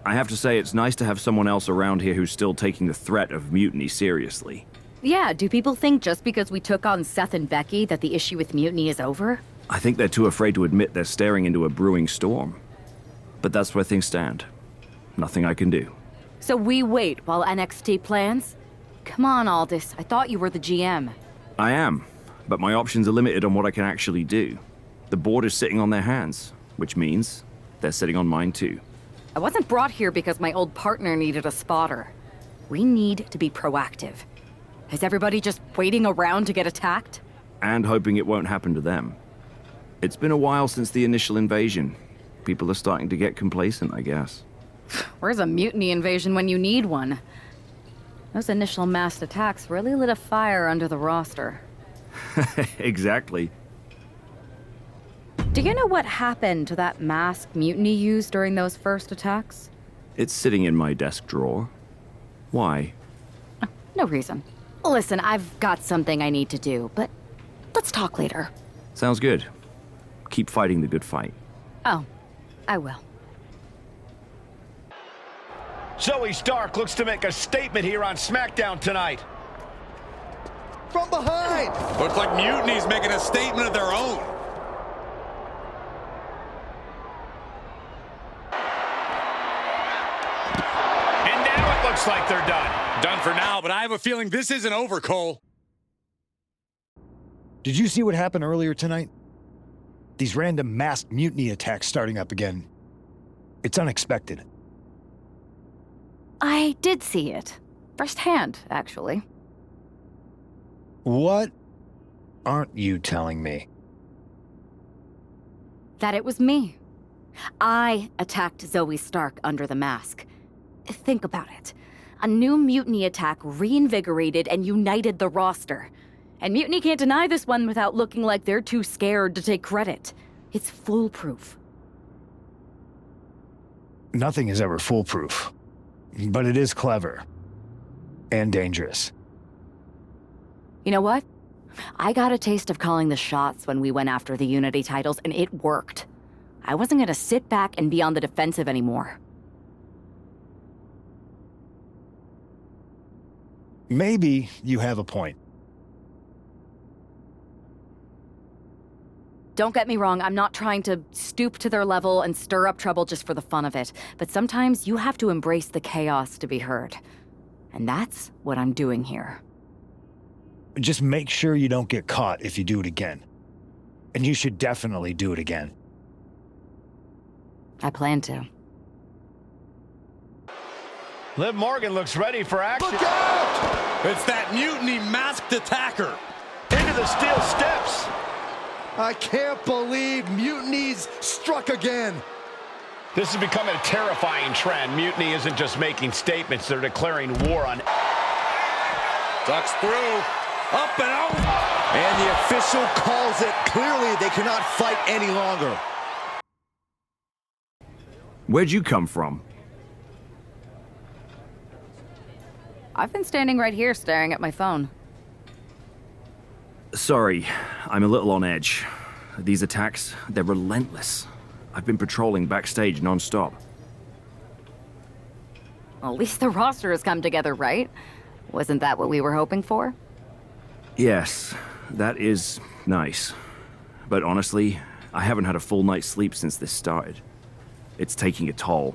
I have to say it's nice to have someone else around here who's still taking the threat of Mutiny seriously. Yeah, do people think just because we took on Seth and Becky that the issue with Mutiny is over? I think they're too afraid to admit they're staring into a brewing storm. But that's where things stand. Nothing I can do. So we wait while NXT plans? Come on, Aldis. I thought you were the GM. I am, but my options are limited on what I can actually do. The board is sitting on their hands, which means they're sitting on mine too. I wasn't brought here because my old partner needed a spotter. We need to be proactive. Is everybody just waiting around to get attacked? And hoping it won't happen to them. It's been a while since the initial invasion. People are starting to get complacent, I guess. Where's a mutiny invasion when you need one? Those initial massed attacks really lit a fire under the roster. Exactly. Do you know what happened to that mask Mutiny used during those first attacks? It's sitting in my desk drawer. Why? No reason. Listen, I've got something I need to do, but let's talk later. Sounds good. Keep fighting the good fight. Oh, I will. Zoe Stark looks to make a statement here on SmackDown tonight. From behind! Looks like Mutiny's making a statement of their own. And now it looks like they're done. Done for now, but I have a feeling this isn't over, Cole. Did you see what happened earlier tonight? These random masked mutiny attacks starting up again. It's unexpected. I did see it. Firsthand, actually. What aren't you telling me? That it was me. I attacked Zoe Stark under the mask. Think about it. A new mutiny attack reinvigorated and united the roster. And Mutiny can't deny this one without looking like they're too scared to take credit. It's foolproof. Nothing is ever foolproof. But it is clever. And dangerous. You know what? I got a taste of calling the shots when we went after the Unity titles, and it worked. I wasn't gonna sit back and be on the defensive anymore. Maybe you have a point. Don't get me wrong, I'm not trying to stoop to their level and stir up trouble just for the fun of it, but sometimes you have to embrace the chaos to be heard. And that's what I'm doing here. Just make sure you don't get caught if you do it again. And you should definitely do it again. I plan to. Liv Morgan looks ready for action. Look out! It's that Mutiny masked attacker. Into the steel steps. I can't believe Mutiny's struck again. This is becoming a terrifying trend. Mutiny isn't just making statements, they're declaring war on... Ducks through. Up and out. And the official calls it. Clearly, they cannot fight any longer. Where'd you come from? I've been standing right here staring at my phone. Sorry, I'm a little on edge. These attacks, they're relentless. I've been patrolling backstage non-stop. Well, at least the roster has come together, right? Wasn't that what we were hoping for? Yes, that is nice. But honestly, I haven't had a full night's sleep since this started. It's taking a toll.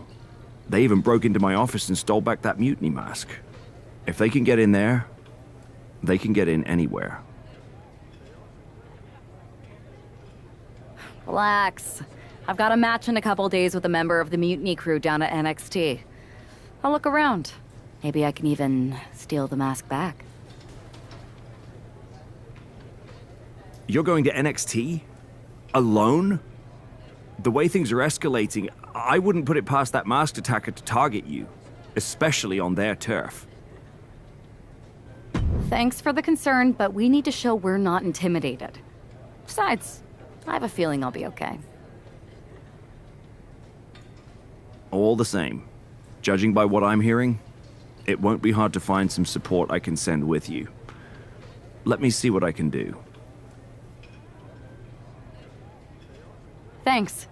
They even broke into my office and stole back that mutiny mask. If they can get in there, they can get in anywhere. Relax. I've got a match in a couple days with a member of the Mutiny crew down at NXT. I'll look around. Maybe I can even steal the mask back. You're going to NXT? Alone? The way things are escalating, I wouldn't put it past that masked attacker to target you, especially on their turf. Thanks for the concern, but we need to show we're not intimidated. Besides, I have a feeling I'll be okay. All the same, judging by what I'm hearing, it won't be hard to find some support I can send with you. Let me see what I can do. Thanks.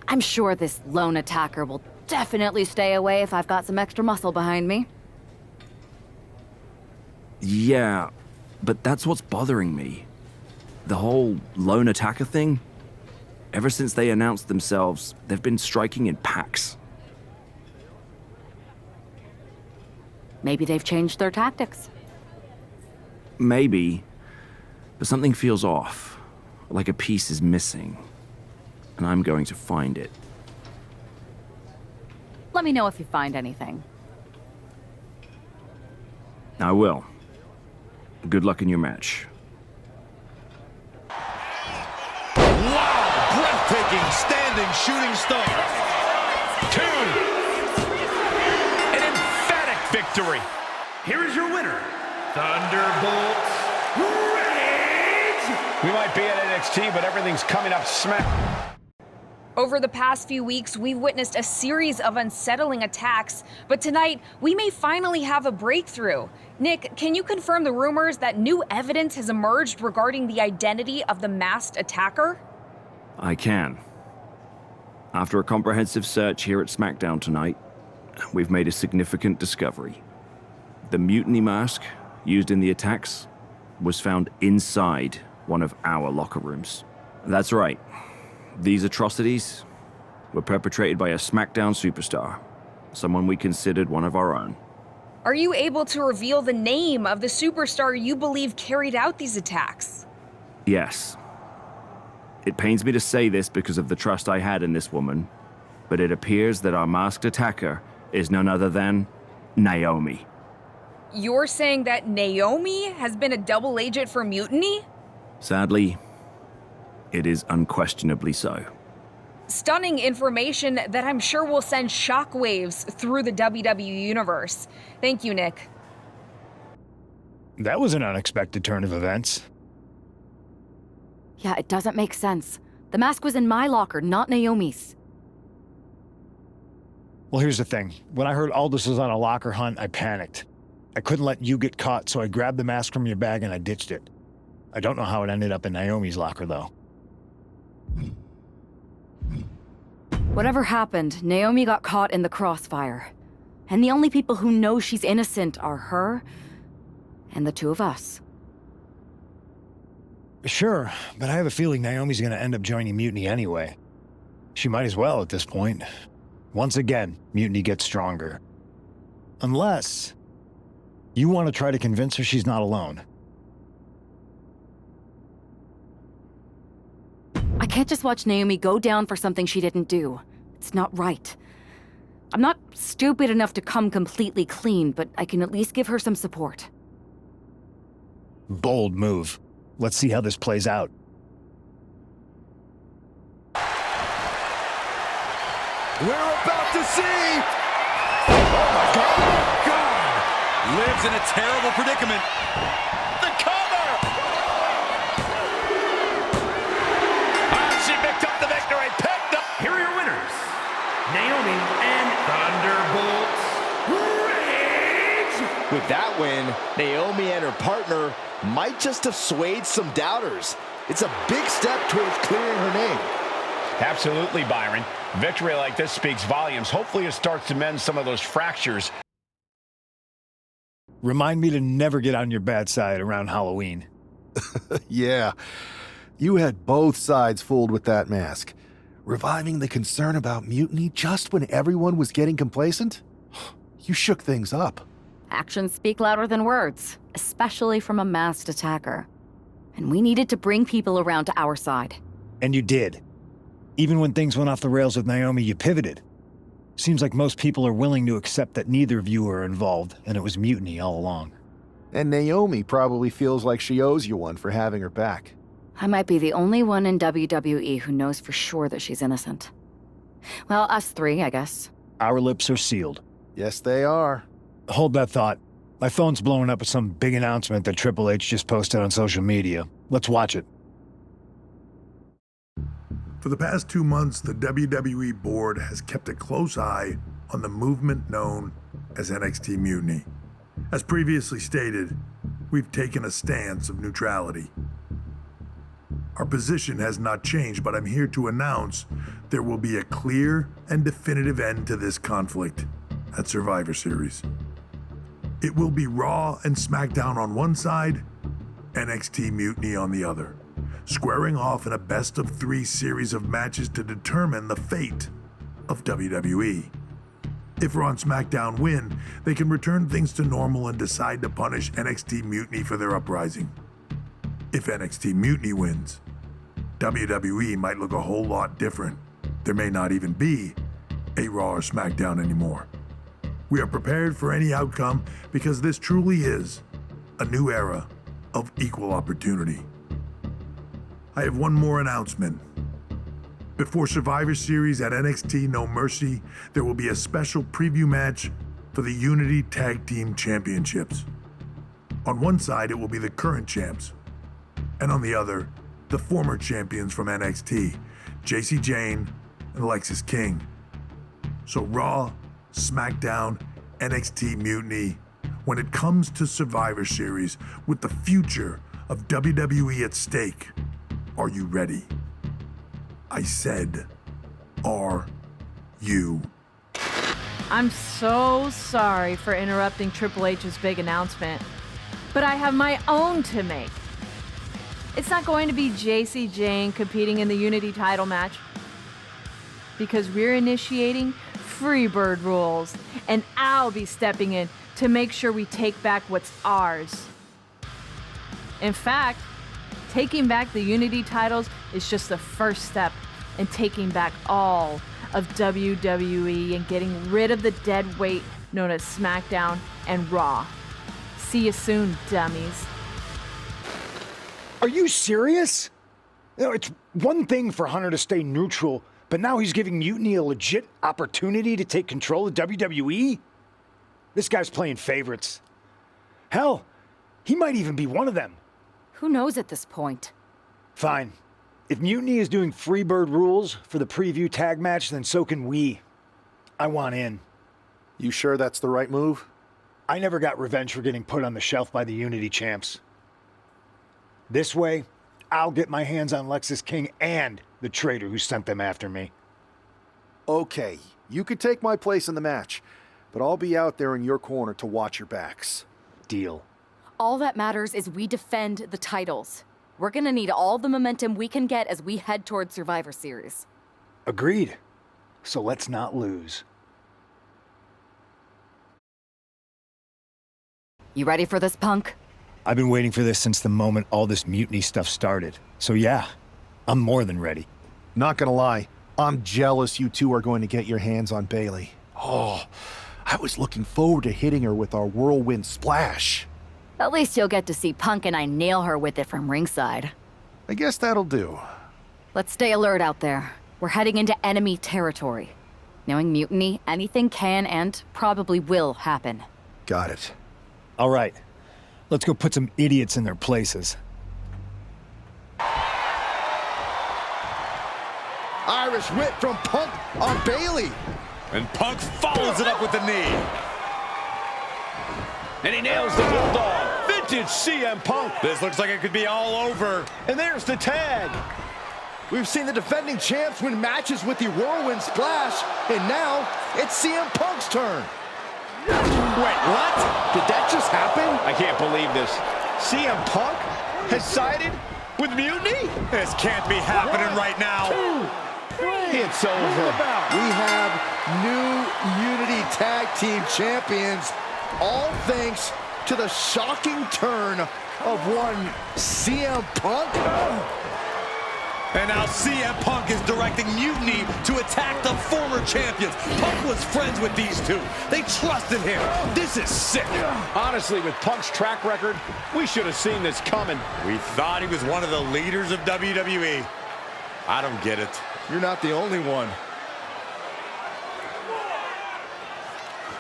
I'm sure this lone attacker will definitely stay away if I've got some extra muscle behind me. Yeah, but that's what's bothering me. The whole lone attacker thing? Ever since they announced themselves, they've been striking in packs. Maybe they've changed their tactics. Maybe, but something feels off, like a piece is missing, and I'm going to find it. Let me know if you find anything. I will. Good luck in your match. Wow! Breathtaking standing shooting star. 2. An emphatic victory. Here is your winner, Thunderbolts Rage! We might be at NXT, but everything's coming up smack. Over the past few weeks, we've witnessed a series of unsettling attacks, but tonight, we may finally have a breakthrough. Nick, can you confirm the rumors that new evidence has emerged regarding the identity of the masked attacker? I can. After a comprehensive search here at SmackDown tonight, we've made a significant discovery. The mutiny mask used in the attacks was found inside one of our locker rooms. That's right. These atrocities were perpetrated by a SmackDown superstar, someone we considered one of our own. Are you able to reveal the name of the superstar you believe carried out these attacks? Yes. It pains me to say this because of the trust I had in this woman, but it appears that our masked attacker is none other than Naomi. You're saying that Naomi has been a double agent for Mutiny? Sadly, it is unquestionably so. Stunning information that I'm sure will send shockwaves through the WWE universe. Thank you, Nick. That was an unexpected turn of events. Yeah, it doesn't make sense. The mask was in my locker, not Naomi's. Well, here's the thing. When I heard Aldous was on a locker hunt, I panicked. I couldn't let you get caught, so I grabbed the mask from your bag and I ditched it. I don't know how it ended up in Naomi's locker, though. Whatever happened, Naomi got caught in the crossfire. And the only people who know she's innocent are her and the two of us. Sure, but I have a feeling Naomi's gonna end up joining Mutiny anyway. She might as well at this point. Once again, Mutiny gets stronger. Unless you want to try to convince her she's not alone. I can't just watch Naomi go down for something she didn't do. It's not right. I'm not stupid enough to come completely clean, but I can at least give her some support. Bold move. Let's see how this plays out. We're about to see... Oh my God! Lives in a terrible predicament. The cover! She picked up the victory. Picked up. Here are your winners, Naomi and Thunderbolts Rage! With that win, Naomi and her partner might just have swayed some doubters. It's a big step towards clearing her name. Absolutely, Byron. Victory like this speaks volumes. Hopefully it starts to mend some of those fractures. Remind me to never get on your bad side around Halloween. Yeah. You had both sides fooled with that mask. Reviving the concern about mutiny just when everyone was getting complacent? You shook things up. Actions speak louder than words, especially from a masked attacker. And we needed to bring people around to our side. And you did. Even when things went off the rails with Naomi, you pivoted. Seems like most people are willing to accept that neither of you are involved, and it was mutiny all along. And Naomi probably feels like she owes you one for having her back. I might be the only one in WWE who knows for sure that she's innocent. Well, us three, I guess. Our lips are sealed. Yes, they are. Hold that thought. My phone's blowing up with some big announcement that Triple H just posted on social media. Let's watch it. For the past 2 months, the WWE board has kept a close eye on the movement known as NXT Mutiny. As previously stated, we've taken a stance of neutrality. Our position has not changed, but I'm here to announce there will be a clear and definitive end to this conflict at Survivor Series. It will be Raw and SmackDown on one side, NXT Mutiny on the other, squaring off in a best-of-3 series of matches to determine the fate of WWE. If Raw and SmackDown win, they can return things to normal and decide to punish NXT Mutiny for their uprising. If NXT Mutiny wins, WWE might look a whole lot different. There may not even be a Raw or SmackDown anymore. We are prepared for any outcome because this truly is a new era of equal opportunity. I have one more announcement. Before Survivor Series at NXT No Mercy, there will be a special preview match for the Unity Tag Team Championships. On one side, it will be the current champs, and on the other, the former champions from NXT, Jacy Jayne and Lexis King. So Raw, SmackDown, NXT Mutiny, when it comes to Survivor Series with the future of WWE at stake, are you ready? I said, are you? I'm so sorry for interrupting Triple H's big announcement, but I have my own to make. It's not going to be Jacy Jayne competing in the Unity title match, because we're initiating Freebird rules, and I'll be stepping in to make sure we take back what's ours. In fact, taking back the Unity titles is just the first step in taking back all of WWE and getting rid of the dead weight known as SmackDown and Raw. See you soon, dummies. Are you serious? You know, it's one thing for Hunter to stay neutral, but now he's giving Mutiny a legit opportunity to take control of WWE? This guy's playing favorites. Hell, he might even be one of them. Who knows at this point? Fine. If Mutiny is doing Freebird rules for the preview tag match, then so can we. I want in. You sure that's the right move? I never got revenge for getting put on the shelf by the Unity champs. This way, I'll get my hands on Lexis King and the traitor who sent them after me. Okay, you could take my place in the match, but I'll be out there in your corner to watch your backs. Deal. All that matters is we defend the titles. We're gonna need all the momentum we can get as we head toward Survivor Series. Agreed. So let's not lose. You ready for this, Punk? I've been waiting for this since the moment all this Mutiny stuff started. So yeah, I'm more than ready. Not gonna lie, I'm jealous you two are going to get your hands on Bayley. Oh, I was looking forward to hitting her with our whirlwind splash. At least you'll get to see Punk and I nail her with it from ringside. I guess that'll do. Let's stay alert out there. We're heading into enemy territory. Knowing Mutiny, anything can and probably will happen. Got it. All right. Let's go put some idiots in their places. Irish whip from Punk on Bayley. And Punk follows it up with the knee. And he nails the Bulldog. Vintage CM Punk. This looks like it could be all over. And there's the tag. We've seen the defending champs win matches with the whirlwind splash, and now it's CM Punk's turn. Wait, what? Did that just happen? I can't believe this. CM Punk has sided with Mutiny? This can't be happening right now. 2, 3. It's over. We have new Unity Tag Team Champions, all thanks to the shocking turn of one CM Punk. And now CM Punk is directing Mutiny to attack the former champions. Punk was friends with these two. They trusted him. This is sick. Honestly, with Punk's track record, we should have seen this coming. We thought he was one of the leaders of WWE. I don't get it. You're not the only one.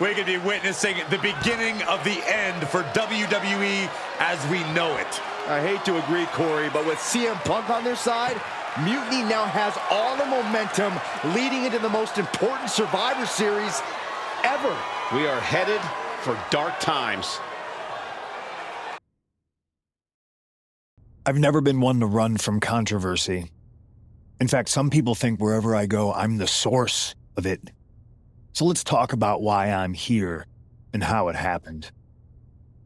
We could be witnessing the beginning of the end for WWE as we know it. I hate to agree, Corey, but with CM Punk on their side, Mutiny now has all the momentum leading into the most important Survivor Series ever. We are headed for dark times. I've never been one to run from controversy. In fact, some people think wherever I go, I'm the source of it. So let's talk about why I'm here and how it happened.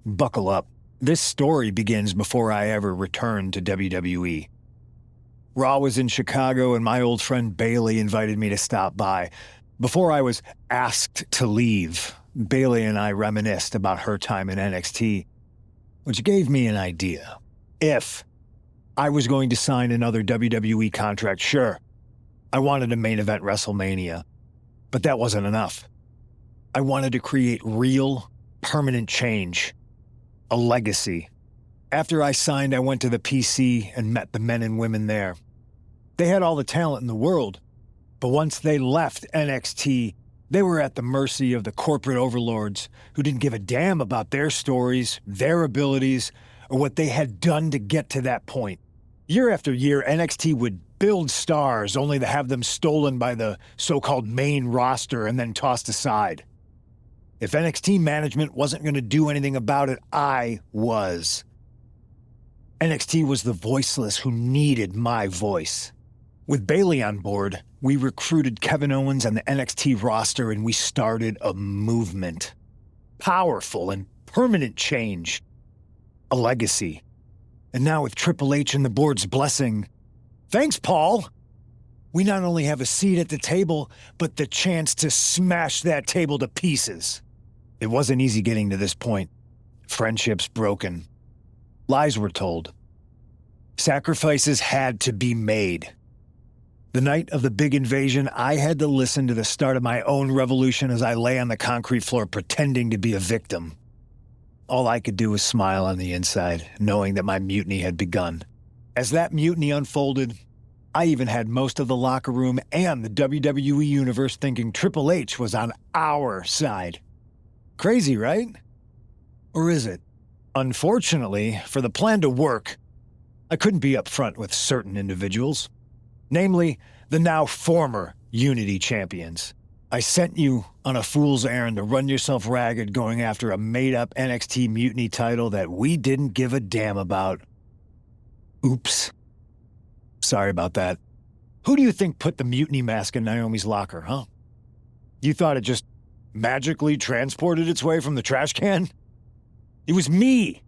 Buckle up. This story begins before I ever returned to WWE. Raw was in Chicago, and my old friend Bailey invited me to stop by. Before I was asked to leave, Bailey and I reminisced about her time in NXT, which gave me an idea. If I was going to sign another WWE contract, sure, I wanted to main event WrestleMania, but that wasn't enough. I wanted to create real, permanent change, a legacy. After I signed, I went to the PC and met the men and women there. They had all the talent in the world, but once they left NXT, they were at the mercy of the corporate overlords who didn't give a damn about their stories, their abilities, or what they had done to get to that point. Year after year, NXT would build stars only to have them stolen by the so-called main roster and then tossed aside. If NXT management wasn't going to do anything about it, I was. NXT was the voiceless who needed my voice. With Bailey on board, we recruited Kevin Owens and the NXT roster, and we started a movement. Powerful and permanent change. A legacy. And now with Triple H and the board's blessing, thanks, Paul! We not only have a seat at the table, but the chance to smash that table to pieces. It wasn't easy getting to this point. Friendships broken. Lies were told. Sacrifices had to be made. The night of the big invasion, I had to listen to the start of my own revolution as I lay on the concrete floor pretending to be a victim. All I could do was smile on the inside, knowing that my mutiny had begun. As that mutiny unfolded, I even had most of the locker room and the WWE Universe thinking Triple H was on our side. Crazy, right? Or is it? Unfortunately, for the plan to work, I couldn't be upfront with certain individuals. Namely, the now former Unity champions. I sent you on a fool's errand to run yourself ragged going after a made-up NXT Mutiny title that we didn't give a damn about. Oops. Sorry about that. Who do you think put the Mutiny mask in Naomi's locker, huh? You thought it just magically transported its way from the trash can? It was me,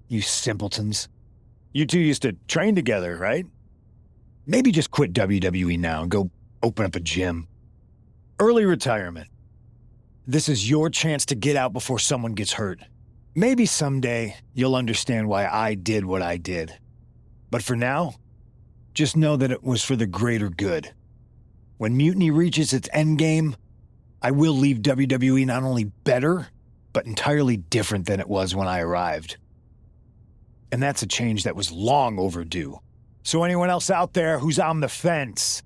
you simpletons. You two used to train together, right? Maybe just quit WWE now and go open up a gym. Early retirement. This is your chance to get out before someone gets hurt. Maybe someday you'll understand why I did what I did. But for now, just know that it was for the greater good. When Mutiny reaches its endgame, I will leave WWE not only better, but entirely different than it was when I arrived. And that's a change that was long overdue. So anyone else out there who's on the fence,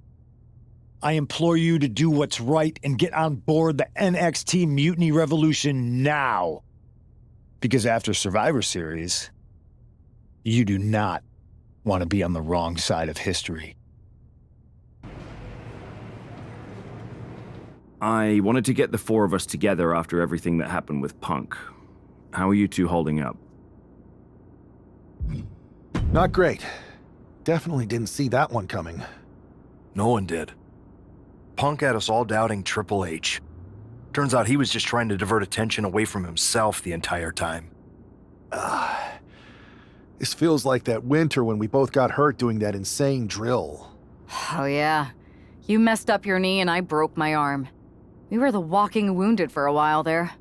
I implore you to do what's right and get on board the NXT Mutiny Revolution now. Because after Survivor Series, you do not want to be on the wrong side of history. I wanted to get the four of us together after everything that happened with Punk. How are you two holding up? Not great. Definitely didn't see that one coming. No one did. Punk had us all doubting Triple H. Turns out he was just trying to divert attention away from himself the entire time. This feels like that winter when we both got hurt doing that insane drill. Oh yeah. You messed up your knee and I broke my arm. We were the walking wounded for a while there.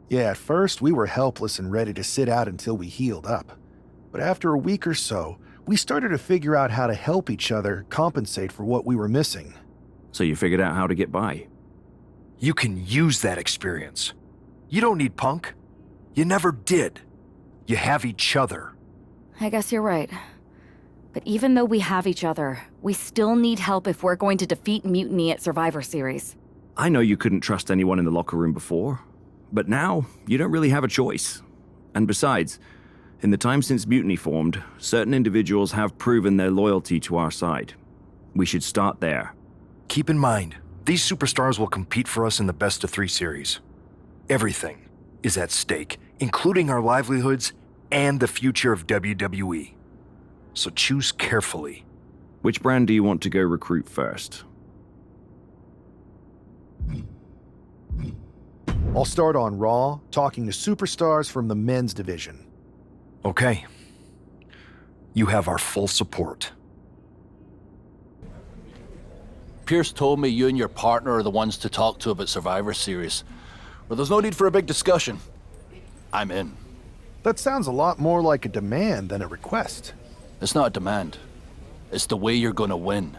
Yeah, at first we were helpless and ready to sit out until we healed up. But after a week or so, we started to figure out how to help each other compensate for what we were missing. So you figured out how to get by? You can use that experience. You don't need Punk. You never did. You have each other. I guess you're right. But even though we have each other, we still need help if we're going to defeat Mutiny at Survivor Series. I know you couldn't trust anyone in the locker room before, but now you don't really have a choice. And besides, in the time since Mutiny formed, certain individuals have proven their loyalty to our side. We should start there. Keep in mind, these superstars will compete for us in the best-of-3 series. Everything is at stake, including our livelihoods and the future of WWE. So choose carefully. Which brand do you want to go recruit first? I'll start on Raw, talking to superstars from the men's division. Okay. You have our full support. Pierce told me you and your partner are the ones to talk to about Survivor Series. Well, there's no need for a big discussion. I'm in. That sounds a lot more like a demand than a request. It's not a demand. It's the way you're gonna win.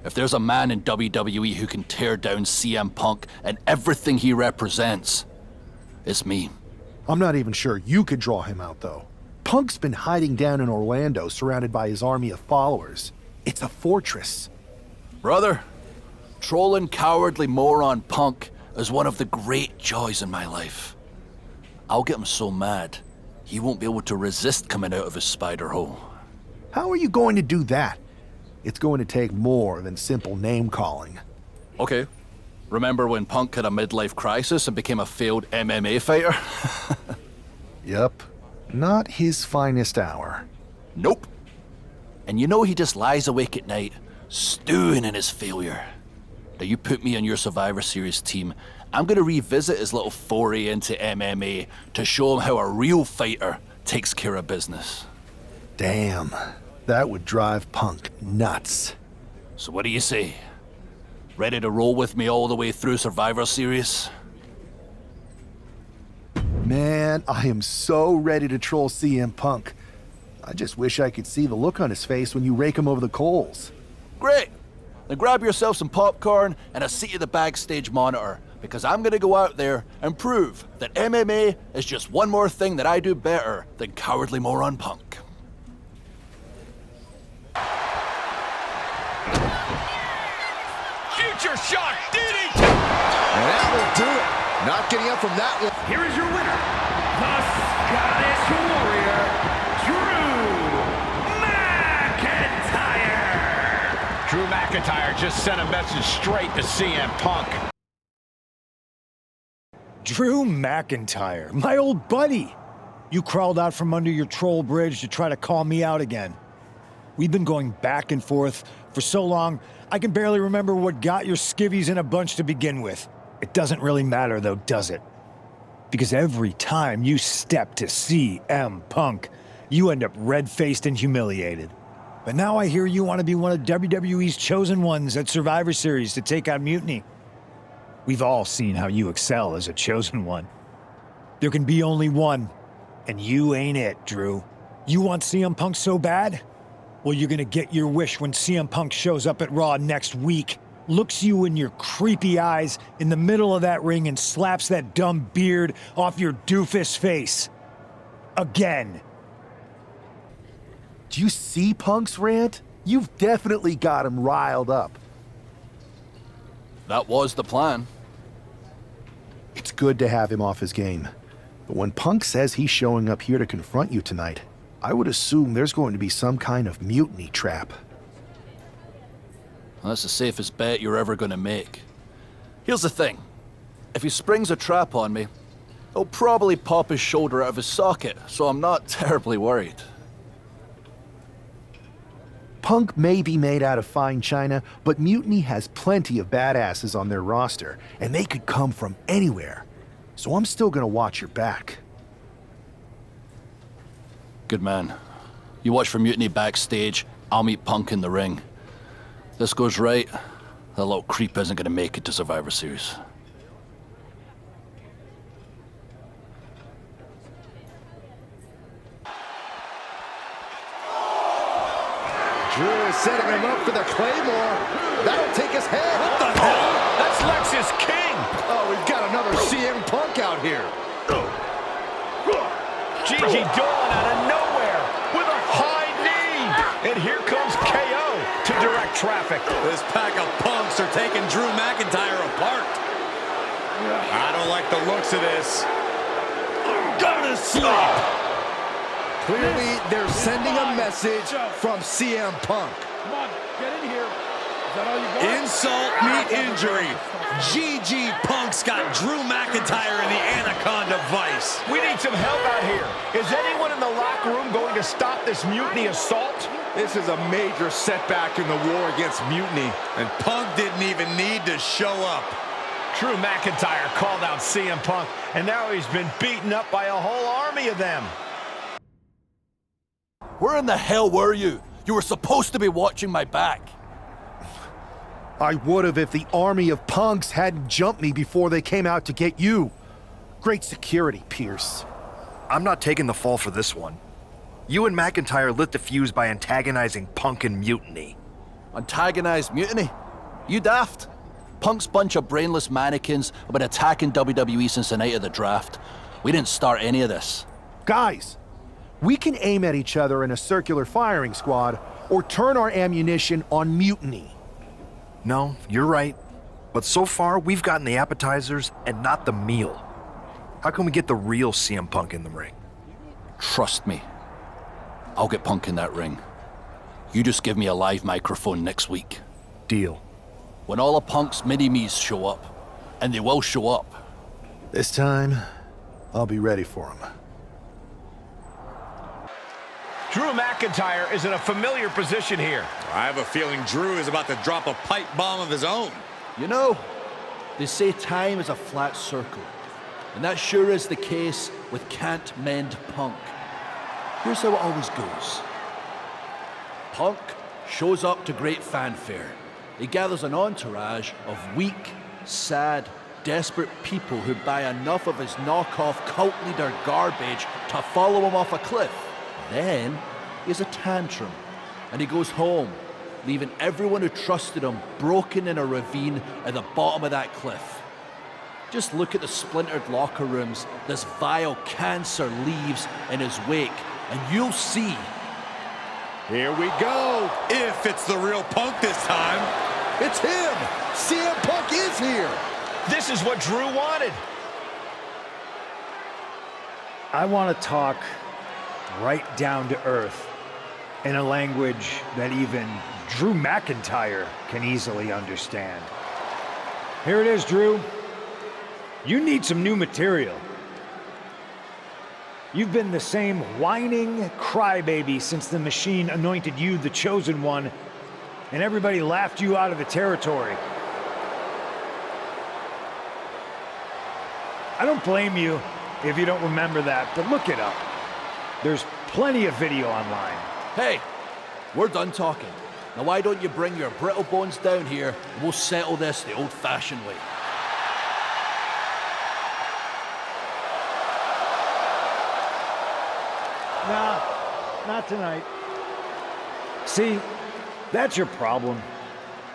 If there's a man in WWE who can tear down CM Punk and everything he represents, it's me. I'm not even sure you could draw him out, though. Punk's been hiding down in Orlando, surrounded by his army of followers. It's a fortress. Brother, trolling cowardly moron Punk is one of the great joys in my life. I'll get him so mad, he won't be able to resist coming out of his spider hole. How are you going to do that? It's going to take more than simple name-calling. Okay. Remember when Punk had a midlife crisis and became a failed MMA fighter? Yep. Not his finest hour. Nope. And you know he just lies awake at night, stewing in his failure. Now you put me on your Survivor Series team, I'm gonna revisit his little foray into MMA to show him how a real fighter takes care of business. Damn. That would drive Punk nuts. So what do you say? Ready to roll with me all the way through Survivor Series? Man, I am so ready to troll CM Punk. I just wish I could see the look on his face when you rake him over the coals. Great! Then grab yourself some popcorn and a seat at the backstage monitor, because I'm gonna go out there and prove that MMA is just one more thing that I do better than cowardly moron Punk. Future shock DDT! And that will do it. Not getting up from that one. Here is your winner, the Scottish Warrior, Drew McIntyre. Drew McIntyre just sent a message straight to CM Punk. Drew McIntyre, my old buddy. You crawled out from under your troll bridge to try to call me out again. We've been going back and forth for so long, I can barely remember what got your skivvies in a bunch to begin with. It doesn't really matter though, does it? Because every time you step to CM Punk, you end up red-faced and humiliated. But now I hear you want to be one of WWE's chosen ones at Survivor Series to take on Mutiny. We've all seen how you excel as a chosen one. There can be only one, and you ain't it, Drew. You want CM Punk so bad? Well, you're gonna get your wish when CM Punk shows up at Raw next week, looks you in your creepy eyes in the middle of that ring and slaps that dumb beard off your doofus face. Again. Do you see Punk's rant? You've definitely got him riled up. That was the plan. It's good to have him off his game. But when Punk says he's showing up here to confront you tonight, I would assume there's going to be some kind of mutiny trap. Well, that's the safest bet you're ever gonna make. Here's the thing. If he springs a trap on me, he'll probably pop his shoulder out of his socket, so I'm not terribly worried. Punk may be made out of fine china, but Mutiny has plenty of badasses on their roster, and they could come from anywhere. So I'm still gonna watch your back. Good man. You watch for Mutiny backstage, I'll meet Punk in the ring. If this goes right, that little creep isn't gonna make it to Survivor Series. Drew is setting him up for the Claymore. That'll take his head. What the hell? That's Lexus King. Oh, we've got another CM Punk out here. Gigi Dolan out of nowhere with a high knee. And here comes KO to direct traffic. This pack of punks are taking Drew McIntyre apart. I don't like the looks of this. Gonna sleep. Clearly, they're sending a message from CM Punk. Come on, get in here. Is that all you got? Insult meet injury. GG Punk's got Drew McIntyre in the Anaconda Vice. We need some help out here. Is anyone in the locker room going to stop this mutiny assault? This is a major setback in the war against Mutiny. And Punk didn't even need to show up. Drew McIntyre called out CM Punk, and now he's been beaten up by a whole army of them. Where in the hell were you? You were supposed to be watching my back. I would have if the army of punks hadn't jumped me before they came out to get you. Great security, Pierce. I'm not taking the fall for this one. You and McIntyre lit the fuse by antagonizing Punk and Mutiny. Antagonized Mutiny? You daft? Punk's bunch of brainless mannequins have been attacking WWE since the night of the draft. We didn't start any of this. Guys, we can aim at each other in a circular firing squad or turn our ammunition on Mutiny. No, you're right. But so far, we've gotten the appetizers and not the meal. How can we get the real CM Punk in the ring? Trust me. I'll get Punk in that ring. You just give me a live microphone next week. Deal. When all of Punk's mini-me's show up, and they will show up. This time, I'll be ready for him. Drew McIntyre is in a familiar position here. I have a feeling Drew is about to drop a pipe bomb of his own. You know, they say time is a flat circle. And that sure is the case with Can't Mend Punk. Here's how it always goes. Punk shows up to great fanfare. He gathers an entourage of weak, sad, desperate people who buy enough of his knockoff cult leader garbage to follow him off a cliff. Then he has a tantrum, and he goes home, leaving everyone who trusted him broken in a ravine at the bottom of that cliff. Just look at the splintered locker rooms this vile cancer leaves in his wake, and you'll see. Here we go. If it's the real Punk this time. It's him! CM Punk is here! This is what Drew wanted. I want to talk right down to earth in a language that even Drew McIntyre can easily understand. Here it is, Drew. You need some new material. You've been the same whining crybaby since the Machine anointed you the Chosen One, and everybody laughed you out of the territory. I don't blame you if you don't remember that, but look it up. There's plenty of video online. Hey, we're done talking. Now why don't you bring your brittle bones down here and we'll settle this the old-fashioned way. Nah, not tonight. See, that's your problem.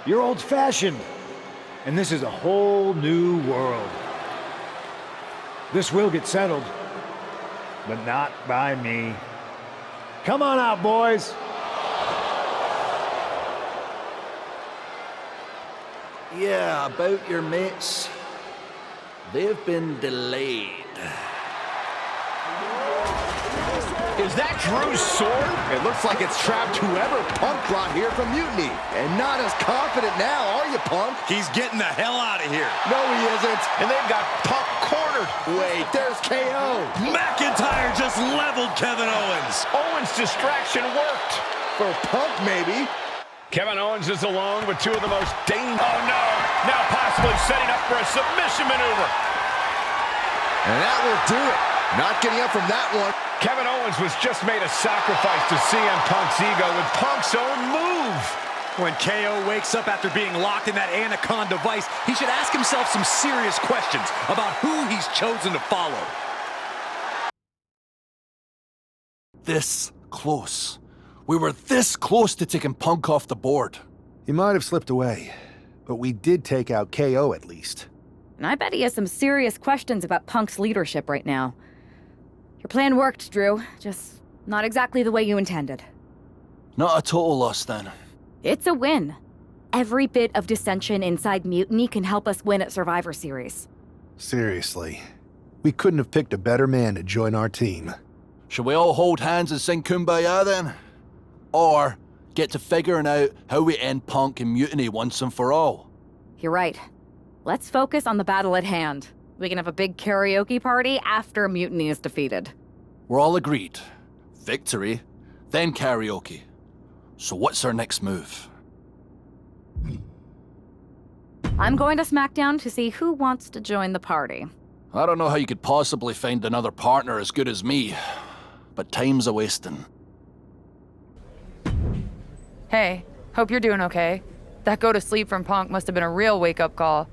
You're old-fashioned, and this is a whole new world. This will get settled, but not by me. Come on out, boys. Yeah, about your mates. They've been delayed. Is that Drew's sword? It looks like it's trapped whoever Punk brought here from Mutiny. And not as confident now, are you, Punk? He's getting the hell out of here. No, he isn't. And they've got Punk cornered. Wait, there's KO. McIntyre just leveled Kevin Owens. Owens' distraction worked. For Punk, maybe. Kevin Owens is alone with two of the most dangerous. Oh, no. Now possibly setting up for a submission maneuver. And that will do it. Not getting up from that one. Kevin Owens was just made a sacrifice to CM Punk's ego with Punk's own move. When KO wakes up after being locked in that Anaconda vice, he should ask himself some serious questions about who he's chosen to follow. This close. We were this close to taking Punk off the board. He might have slipped away, but we did take out KO at least. And I bet he has some serious questions about Punk's leadership right now. Your plan worked, Drew. Just not exactly the way you intended. Not a total loss, then. It's a win. Every bit of dissension inside Mutiny can help us win at Survivor Series. Seriously. We couldn't have picked a better man to join our team. Should we all hold hands and sing Kumbaya, then? Or get to figuring out how we end Punk and Mutiny once and for all? You're right. Let's focus on the battle at hand. We can have a big karaoke party after Mutiny is defeated. We're all agreed. Victory, then karaoke. So what's our next move? I'm going to SmackDown to see who wants to join the party. I don't know how you could possibly find another partner as good as me, but time's a wasting. Hey, hope you're doing okay. That go to sleep from Punk must have been a real wake-up call.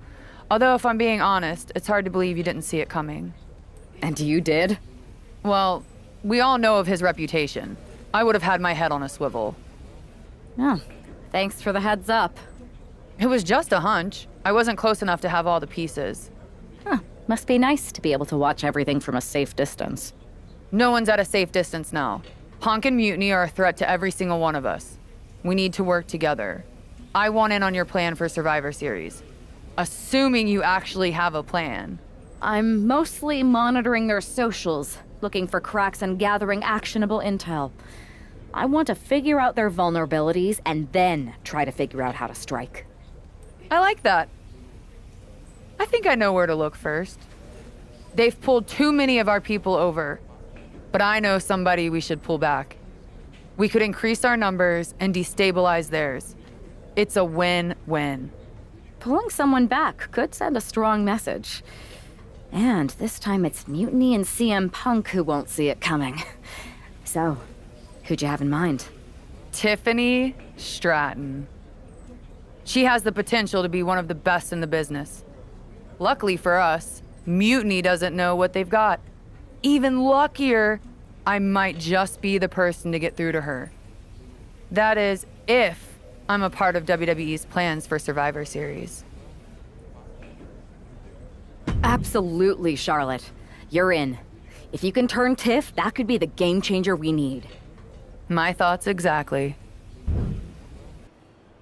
Although, if I'm being honest, it's hard to believe you didn't see it coming. And you did? Well, we all know of his reputation. I would have had my head on a swivel. Oh, thanks for the heads up. It was just a hunch. I wasn't close enough to have all the pieces. Huh, must be nice to be able to watch everything from a safe distance. No one's at a safe distance now. Punk and Mutiny are a threat to every single one of us. We need to work together. I want in on your plan for Survivor Series. Assuming you actually have a plan. I'm mostly monitoring their socials, looking for cracks and gathering actionable intel. I want to figure out their vulnerabilities and then try to figure out how to strike. I like that. I think I know where to look first. They've pulled too many of our people over, but I know somebody we should pull back. We could increase our numbers and destabilize theirs. It's a win-win. Pulling someone back could send a strong message. And this time it's Mutiny and CM Punk who won't see it coming. So, who'd you have in mind? Tiffany Stratton. She has the potential to be one of the best in the business. Luckily for us, Mutiny doesn't know what they've got. Even luckier, I might just be the person to get through to her. That is, if I'm a part of WWE's plans for Survivor Series. Absolutely, Charlotte. You're in. If you can turn Tiff, that could be the game changer we need. My thoughts exactly.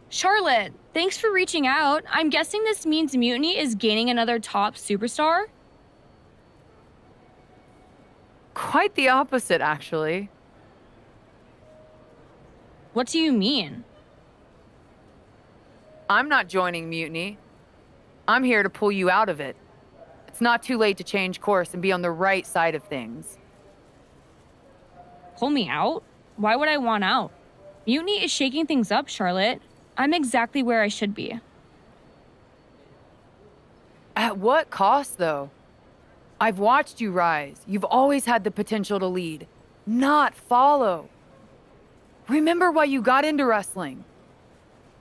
Charlotte, thanks for reaching out. I'm guessing this means Mutiny is gaining another top superstar? Quite the opposite, actually. What do you mean? I'm not joining Mutiny. I'm here to pull you out of it. It's not too late to change course and be on the right side of things. Pull me out? Why would I want out? Mutiny is shaking things up, Charlotte. I'm exactly where I should be. At what cost, though? I've watched you rise. You've always had the potential to lead, not follow. Remember why you got into wrestling.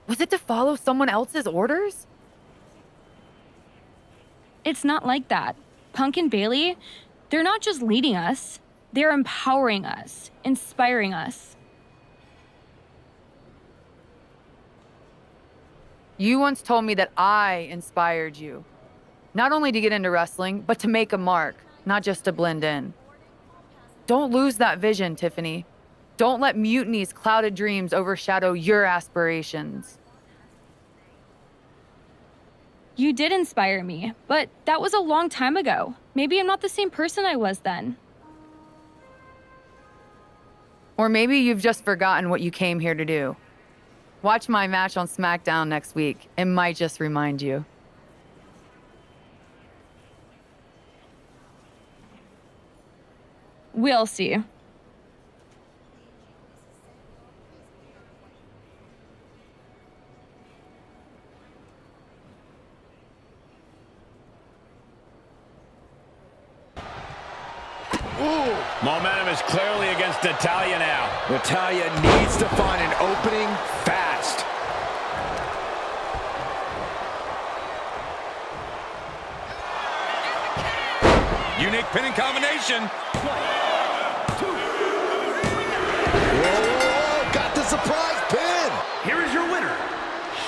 Was it to follow someone else's orders? It's not like that. Punk and Bailey, they're not just leading us. They're empowering us, inspiring us. You once told me that I inspired you. Not only to get into wrestling, but to make a mark, not just to blend in. Don't lose that vision, Tiffany. Don't let Mutiny's clouded dreams overshadow your aspirations. You did inspire me, but that was a long time ago. Maybe I'm not the same person I was then. Or maybe you've just forgotten what you came here to do. Watch my match on SmackDown next week. It might just remind you. We'll see. Momentum is clearly against Natalya now. Natalya needs to find an opening fast. Unique pinning combination. Whoa, got the surprise pin. Here is your winner,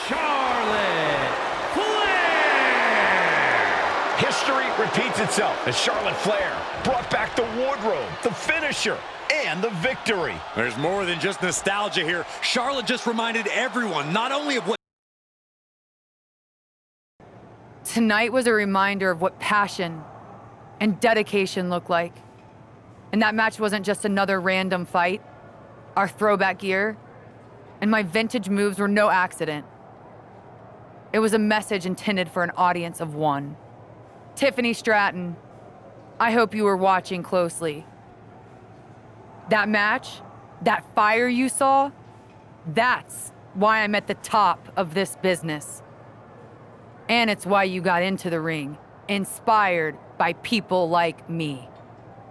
Charlotte Flair. History repeats itself as Charlotte Flair brought back the wardrobe, the finisher, and the victory. There's more than just nostalgia here. Charlotte just reminded everyone not only of what Tonight was a reminder of what passion and dedication look like. And that match wasn't just another random fight. Our throwback gear and my vintage moves were no accident. It was a message intended for an audience of one. Tiffany Stratton, I hope you were watching closely. That match, that fire you saw, that's why I'm at the top of this business. And it's why you got into the ring, inspired by people like me.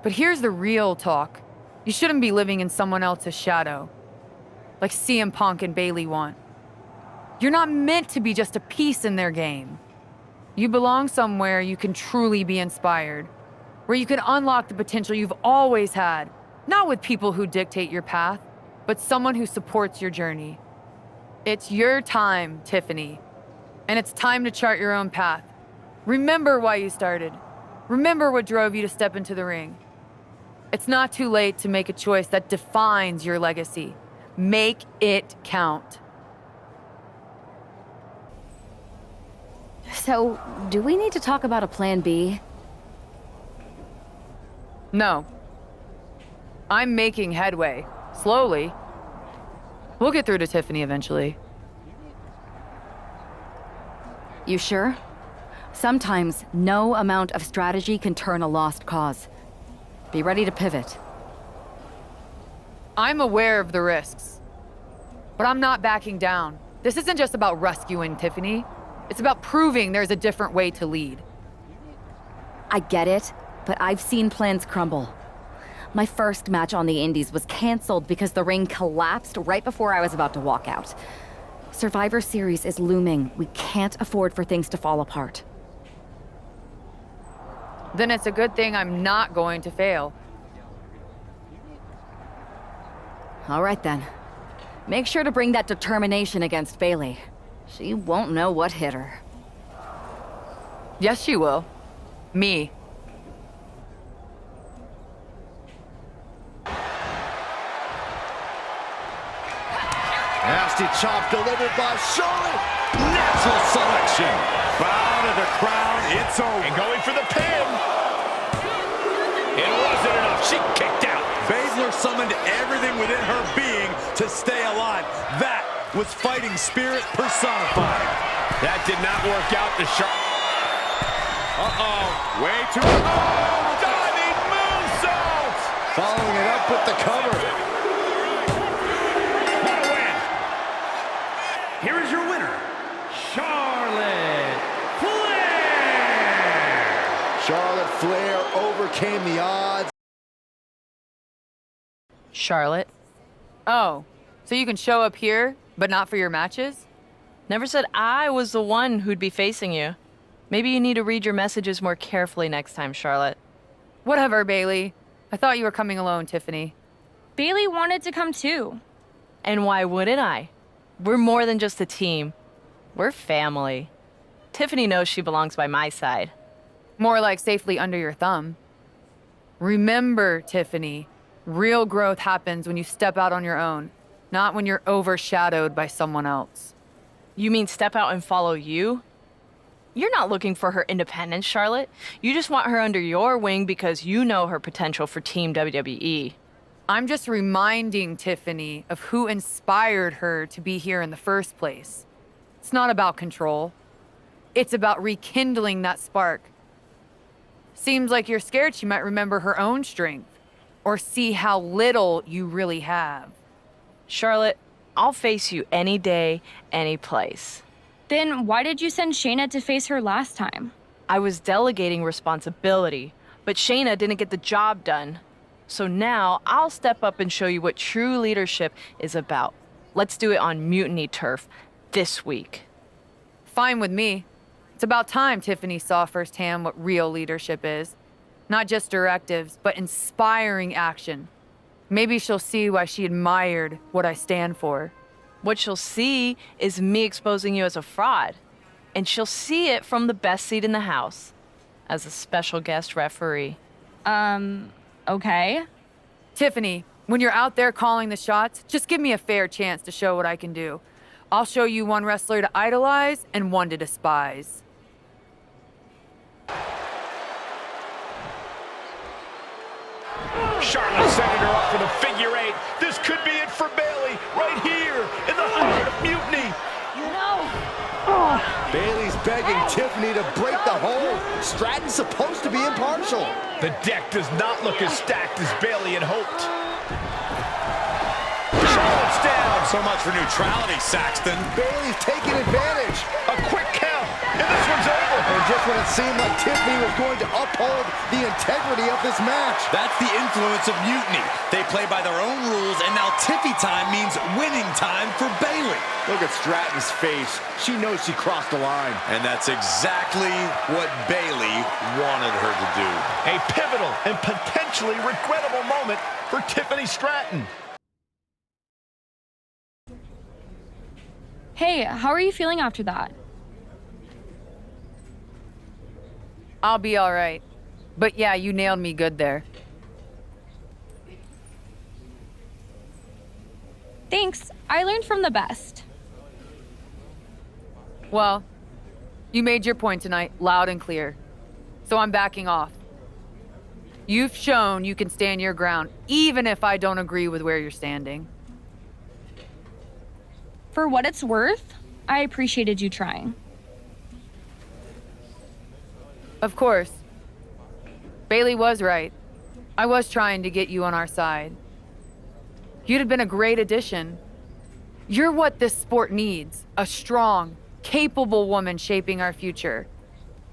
But here's the real talk. You shouldn't be living in someone else's shadow, like CM Punk and Bayley want. You're not meant to be just a piece in their game. You belong somewhere you can truly be inspired, where you can unlock the potential you've always had, not with people who dictate your path, but someone who supports your journey. It's your time, Tiffany, and it's time to chart your own path. Remember why you started. Remember what drove you to step into the ring. It's not too late to make a choice that defines your legacy. Make it count. So, do we need to talk about a plan B? No. I'm making headway. Slowly. We'll get through to Tiffany eventually. You sure? Sometimes no amount of strategy can turn a lost cause. Be ready to pivot. I'm aware of the risks, but I'm not backing down. This isn't just about rescuing Tiffany. It's about proving there's a different way to lead. I get it, but I've seen plans crumble. My first match on the Indies was canceled because the ring collapsed right before I was about to walk out. Survivor Series is looming. We can't afford for things to fall apart. Then it's a good thing I'm not going to fail. All right then. Make sure to bring that determination against Bayley. She won't know what hit her. Yes, she will. Me. Nasty chop delivered by Charlotte. Natural selection. Bow to the crown. It's over. And going for the pin. It wasn't enough. She kicked out. Baszler summoned everything within her being to stay alive. That was fighting spirit personified. That did not work out to Way too... Oh, diving moonsault! Following it up with the cover. What a win! Here is your winner, Charlotte Flair! Charlotte Flair overcame the odds. Charlotte? Oh, so you can show up here, but not for your matches? Never said I was the one who'd be facing you. Maybe you need to read your messages more carefully next time, Charlotte. Whatever, Bayley. I thought you were coming alone, Tiffany. Bayley wanted to come too. And why wouldn't I? We're more than just a team. We're family. Tiffany knows she belongs by my side. More like safely under your thumb. Remember, Tiffany, real growth happens when you step out on your own, not when you're overshadowed by someone else. You mean step out and follow you? You're not looking for her independence, Charlotte. You just want her under your wing because you know her potential for Team WWE. I'm just reminding Tiffany of who inspired her to be here in the first place. It's not about control. It's about rekindling that spark. Seems like you're scared she might remember her own strength or see how little you really have. Charlotte, I'll face you any day, any place. Then why did you send Shayna to face her last time? I was delegating responsibility, but Shayna didn't get the job done. So now I'll step up and show you what true leadership is about. Let's do it on Mutiny turf this week. Fine with me. It's about time Tiffany saw firsthand what real leadership is. Not just directives, but inspiring action. Maybe she'll see why she admired what I stand for. What she'll see is me exposing you as a fraud. And she'll see it from the best seat in the house, as a special guest referee. Okay. Tiffany, when you're out there calling the shots, just give me a fair chance to show what I can do. I'll show you one wrestler to idolize and one to despise. Charlotte setting her up for the figure eight. This could be it for Bayley, right here in the heart of Mutiny. Bayley's begging Tiffany to break the hold. Stratton's supposed to be impartial. The deck does not look as stacked as Bayley had hoped. Charlotte's down. So much for neutrality, Saxton. Bayley's taking advantage. A quick count, and this one just when it seemed like Tiffany was going to uphold the integrity of this match. That's the influence of Mutiny. They play by their own rules, and now Tiffy time means winning time for Bayley. Look at Stratton's face. She knows she crossed the line. And that's exactly what Bayley wanted her to do. A pivotal and potentially regrettable moment for Tiffany Stratton. Hey, how are you feeling after that? I'll be all right. But yeah, you nailed me good there. Thanks. I learned from the best. Well, you made your point tonight, loud and clear. So I'm backing off. You've shown you can stand your ground, even if I don't agree with where you're standing. For what it's worth, I appreciated you trying. Of course. Bayley was right. I was trying to get you on our side. You'd have been a great addition. You're what this sport needs, a strong, capable woman shaping our future.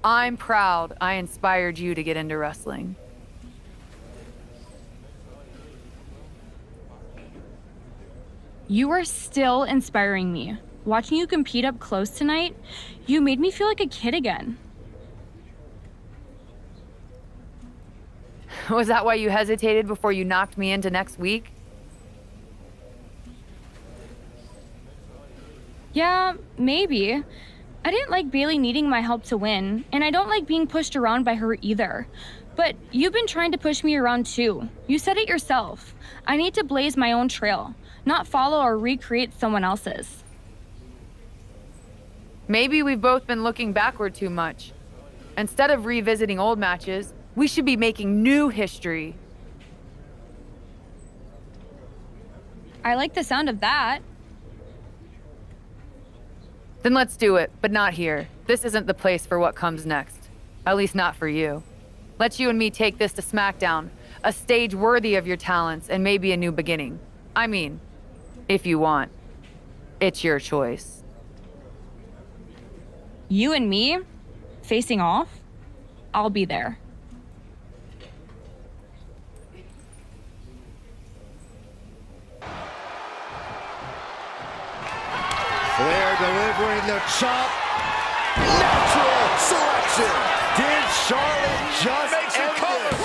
I'm proud I inspired you to get into wrestling. You are still inspiring me. Watching you compete up close tonight, you made me feel like a kid again. Was that why you hesitated before you knocked me into next week? Yeah, maybe. I didn't like Bayley needing my help to win, and I don't like being pushed around by her either. But you've been trying to push me around too. You said it yourself. I need to blaze my own trail, not follow or recreate someone else's. Maybe we've both been looking backward too much. Instead of revisiting old matches, we should be making new history. I like the sound of that. Then let's do it, but not here. This isn't the place for what comes next. At least not for you. Let's you and me take this to SmackDown, a stage worthy of your talents and maybe a new beginning. I mean, if you want. It's your choice. You and me? Facing off? I'll be there. Flair delivering the chop. Natural selection. Did Charlotte just Makes end it cover. this?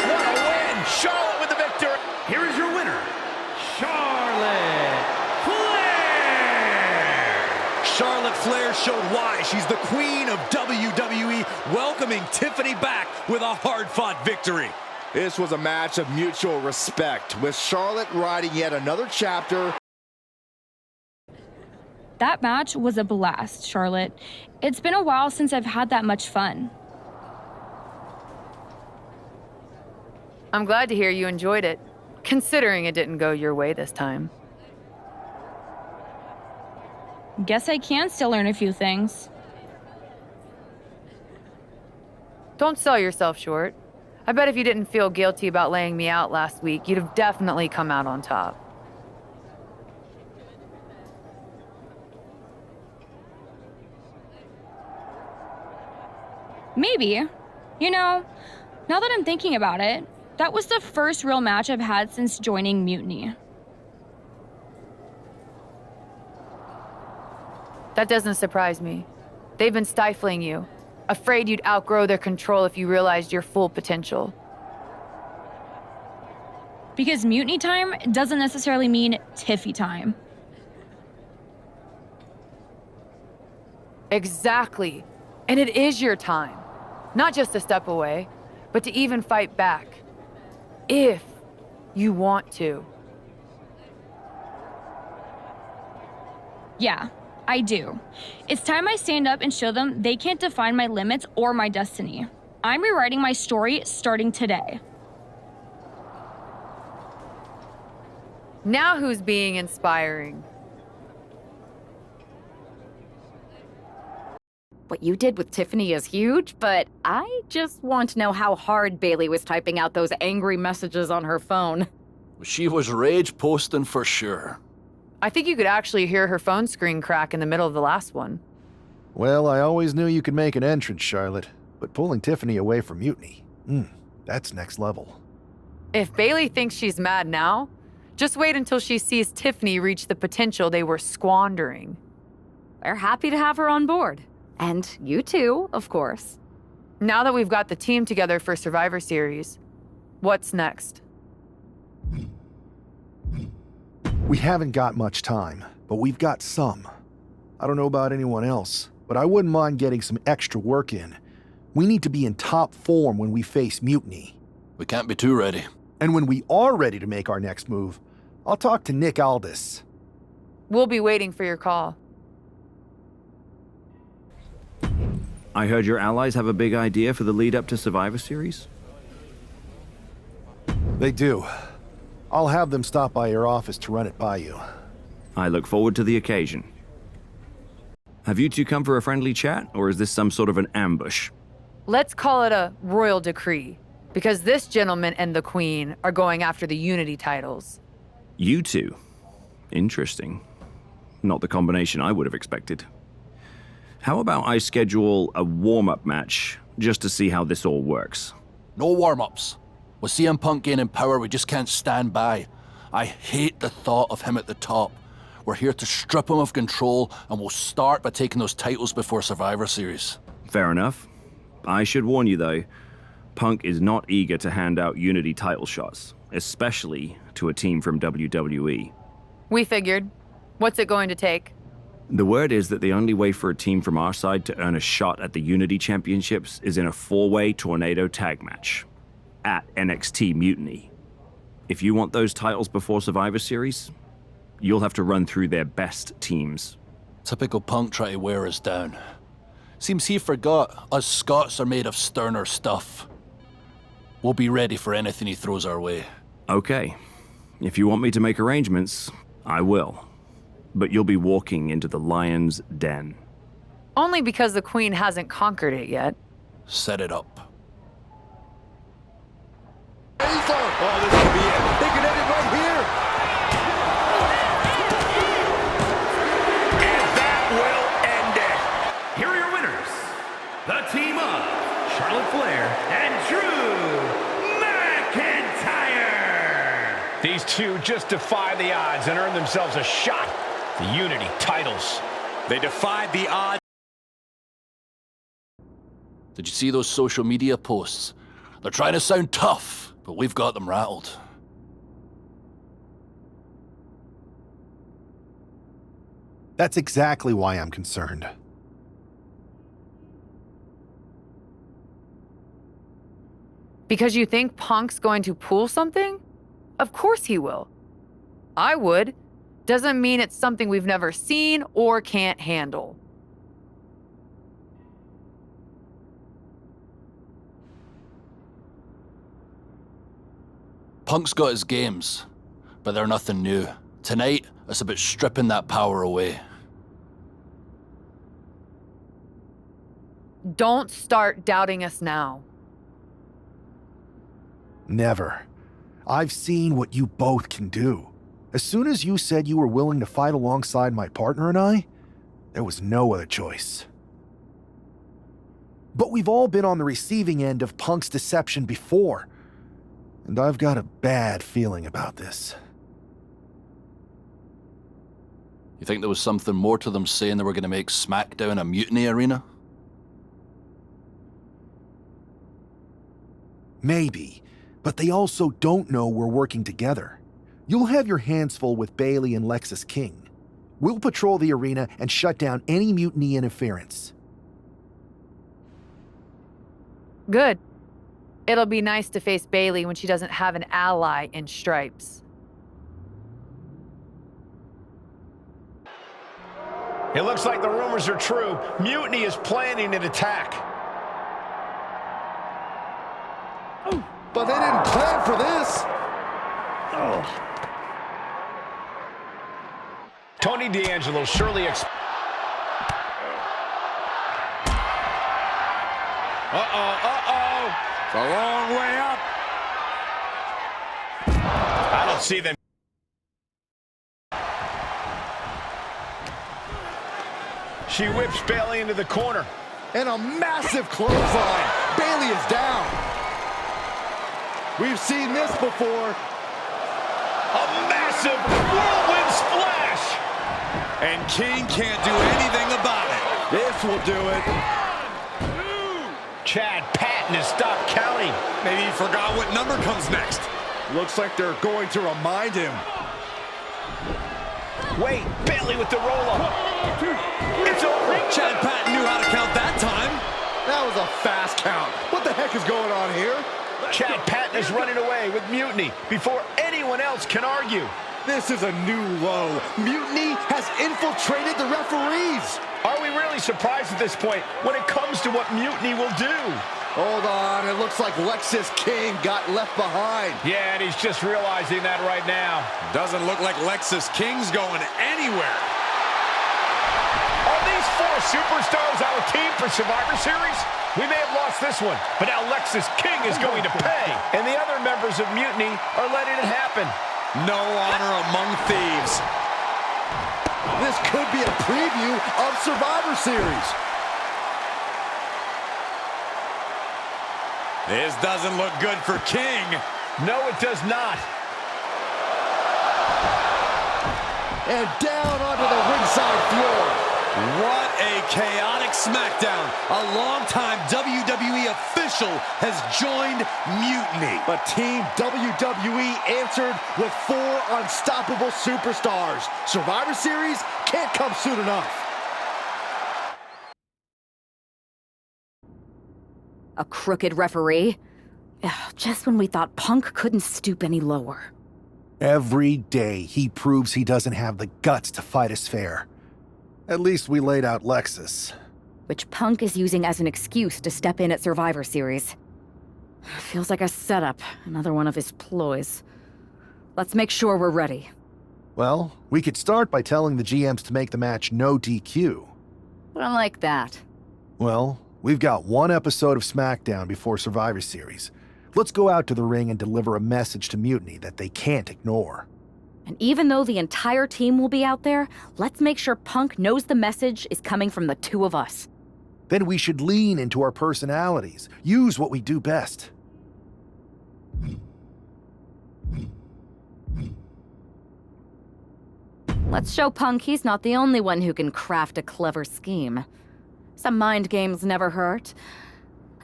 What a win! Charlotte with the victory. Here is your winner, Charlotte Flair. Charlotte Flair showed why she's the queen of WWE, welcoming Tiffany back with a hard-fought victory. This was a match of mutual respect, with Charlotte writing yet another chapter. That match was a blast, Charlotte. It's been a while since I've had that much fun. I'm glad to hear you enjoyed it, considering it didn't go your way this time. Guess I can still learn a few things. Don't sell yourself short. I bet if you didn't feel guilty about laying me out last week, you'd have definitely come out on top. Maybe. You know, now that I'm thinking about it, that was the first real match I've had since joining Mutiny. That doesn't surprise me. They've been stifling you, afraid you'd outgrow their control if you realized your full potential. Because Mutiny time doesn't necessarily mean Tiffy time. Exactly. And it is your time. Not just to step away, but to even fight back. If you want to. Yeah, I do. It's time I stand up and show them they can't define my limits or my destiny. I'm rewriting my story starting today. Now who's being inspiring? What you did with Tiffany is huge, but I just want to know how hard Bayley was typing out those angry messages on her phone. She was rage posting for sure. I think you could actually hear her phone screen crack in the middle of the last one. Well, I always knew you could make an entrance, Charlotte, but pulling Tiffany away from Mutiny, that's next level. If Bailey thinks she's mad now, just wait until she sees Tiffany reach the potential they were squandering. We're happy to have her on board. And you too, of course. Now that we've got the team together for Survivor Series, what's next? We haven't got much time, but we've got some. I don't know about anyone else, but I wouldn't mind getting some extra work in. We need to be in top form when we face Mutiny. We can't be too ready. And when we are ready to make our next move, I'll talk to Nick Aldis. We'll be waiting for your call. I heard your allies have a big idea for the lead up to Survivor Series? They do. I'll have them stop by your office to run it by you. I look forward to the occasion. Have you two come for a friendly chat, or is this some sort of an ambush? Let's call it a royal decree, because this gentleman and the Queen are going after the Unity titles. You two? Interesting. Not the combination I would have expected. How about I schedule a warm-up match, just to see how this all works? No warm-ups. With CM Punk gaining power, we just can't stand by. I hate the thought of him at the top. We're here to strip him of control, and we'll start by taking those titles before Survivor Series. Fair enough. I should warn you, though, Punk is not eager to hand out Unity title shots, especially to a team from WWE. We figured. What's it going to take? The word is that the only way for a team from our side to earn a shot at the Unity Championships is in a 4-way Tornado tag match at NXT Mutiny. If you want those titles before Survivor Series, you'll have to run through their best teams. Typical Punk try to wear us down. Seems he forgot us Scots are made of sterner stuff. We'll be ready for anything he throws our way. Okay. If you want me to make arrangements, I will. But you'll be walking into the lion's den. Only because the Queen hasn't conquered it yet. Set it up. Oh, this could be it. They could end it right here. And that will end it. Here are your winners. The team of Charlotte Flair and Drew McIntyre. These two just defy the odds and earn themselves a shot at the Unity titles. They defied the odds. Did you see those social media posts? They're trying to sound tough, but we've got them rattled. That's exactly why I'm concerned. Because you think Punk's going to pull something? Of course he will. I would. Doesn't mean it's something we've never seen or can't handle. Punk's got his games, but they're nothing new. Tonight, it's about stripping that power away. Don't start doubting us now. Never. I've seen what you both can do. As soon as you said you were willing to fight alongside my partner and I, there was no other choice. But we've all been on the receiving end of Punk's deception before, and I've got a bad feeling about this. You think there was something more to them saying they were going to make SmackDown a mutiny arena? Maybe, but they also don't know we're working together. You'll have your hands full with Bailey and Lexis King. We'll patrol the arena and shut down any mutiny interference. Good. It'll be nice to face Bailey when she doesn't have an ally in Stripes. It looks like the rumors are true. Mutiny is planning an attack. But they didn't plan for this. Tony D'Angelo surely Uh-oh. It's a long way up. I don't see them. She whips Bayley into the corner. And a massive clothesline. Bayley is down. We've seen this before. A massive whirlwind splash. And King can't do anything about it. This will do it. Chad Patton has stopped counting. Maybe he forgot what number comes next. Looks like they're going to remind him. Wait, Bayley with the roll-up. It's over. Chad Patton knew how to count that time. That was a fast count. What the heck is going on here? Chad Patton is running away with Mutiny before anyone else can argue. This is a new low. Mutiny has infiltrated the referees. Are we really surprised at this point when it comes to what Mutiny will do? Hold on, it looks like Lexis King got left behind. Yeah, and he's just realizing that right now. Doesn't look like Lexis King's going anywhere. Are these four superstars our team for Survivor Series? We may have lost this one, but now Lexis King is going to pay. And the other members of Mutiny are letting it happen. No honor among thieves. This could be a preview of Survivor Series. This doesn't look good for King. No, it does not. And down onto the ringside floor. What a chaotic SmackDown. A longtime WWE official has joined Mutiny. But Team WWE answered with 4 unstoppable superstars. Survivor Series can't come soon enough. A crooked referee? Ugh, just when we thought Punk couldn't stoop any lower. Every day he proves he doesn't have the guts to fight us fair. At least we laid out Lexis. Which Punk is using as an excuse to step in at Survivor Series. Feels like a setup, another one of his ploys. Let's make sure we're ready. Well, we could start by telling the GMs to make the match no DQ. I like that. Well, we've got one episode of SmackDown before Survivor Series. Let's go out to the ring and deliver a message to Mutiny that they can't ignore. And even though the entire team will be out there, let's make sure Punk knows the message is coming from the two of us. Then we should lean into our personalities, use what we do best. Let's show Punk he's not the only one who can craft a clever scheme. Some mind games never hurt.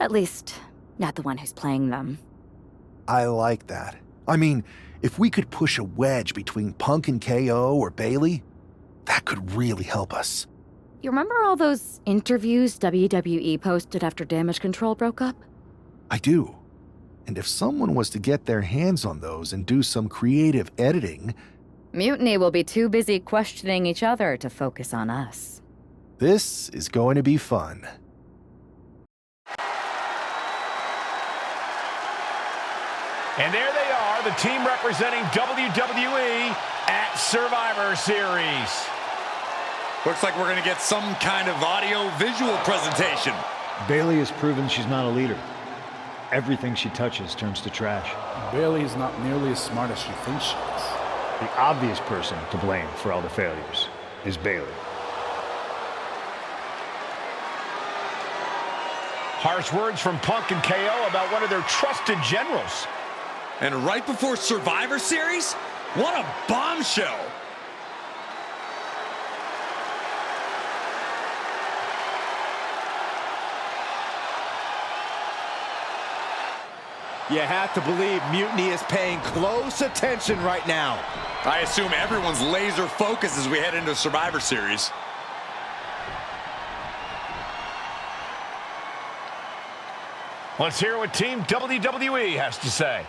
At least, not the one who's playing them. I like that. I mean, if we could push a wedge between Punk and KO or Bayley, that could really help us. You remember all those interviews WWE posted after Damage Control broke up? I do. And if someone was to get their hands on those and do some creative editing... Mutiny will be too busy questioning each other to focus on us. This is going to be fun. And there they are, the team representing WWE at Survivor Series. Looks like we're going to get some kind of audio-visual presentation. Bayley has proven she's not a leader. Everything she touches turns to trash. Bayley is not nearly as smart as she thinks she is. The obvious person to blame for all the failures is Bayley. Harsh words from Punk and KO about one of their trusted generals. And right before Survivor Series? What a bombshell! You have to believe Mutiny is paying close attention right now. I assume everyone's laser focused as we head into Survivor Series. Let's hear what Team WWE has to say.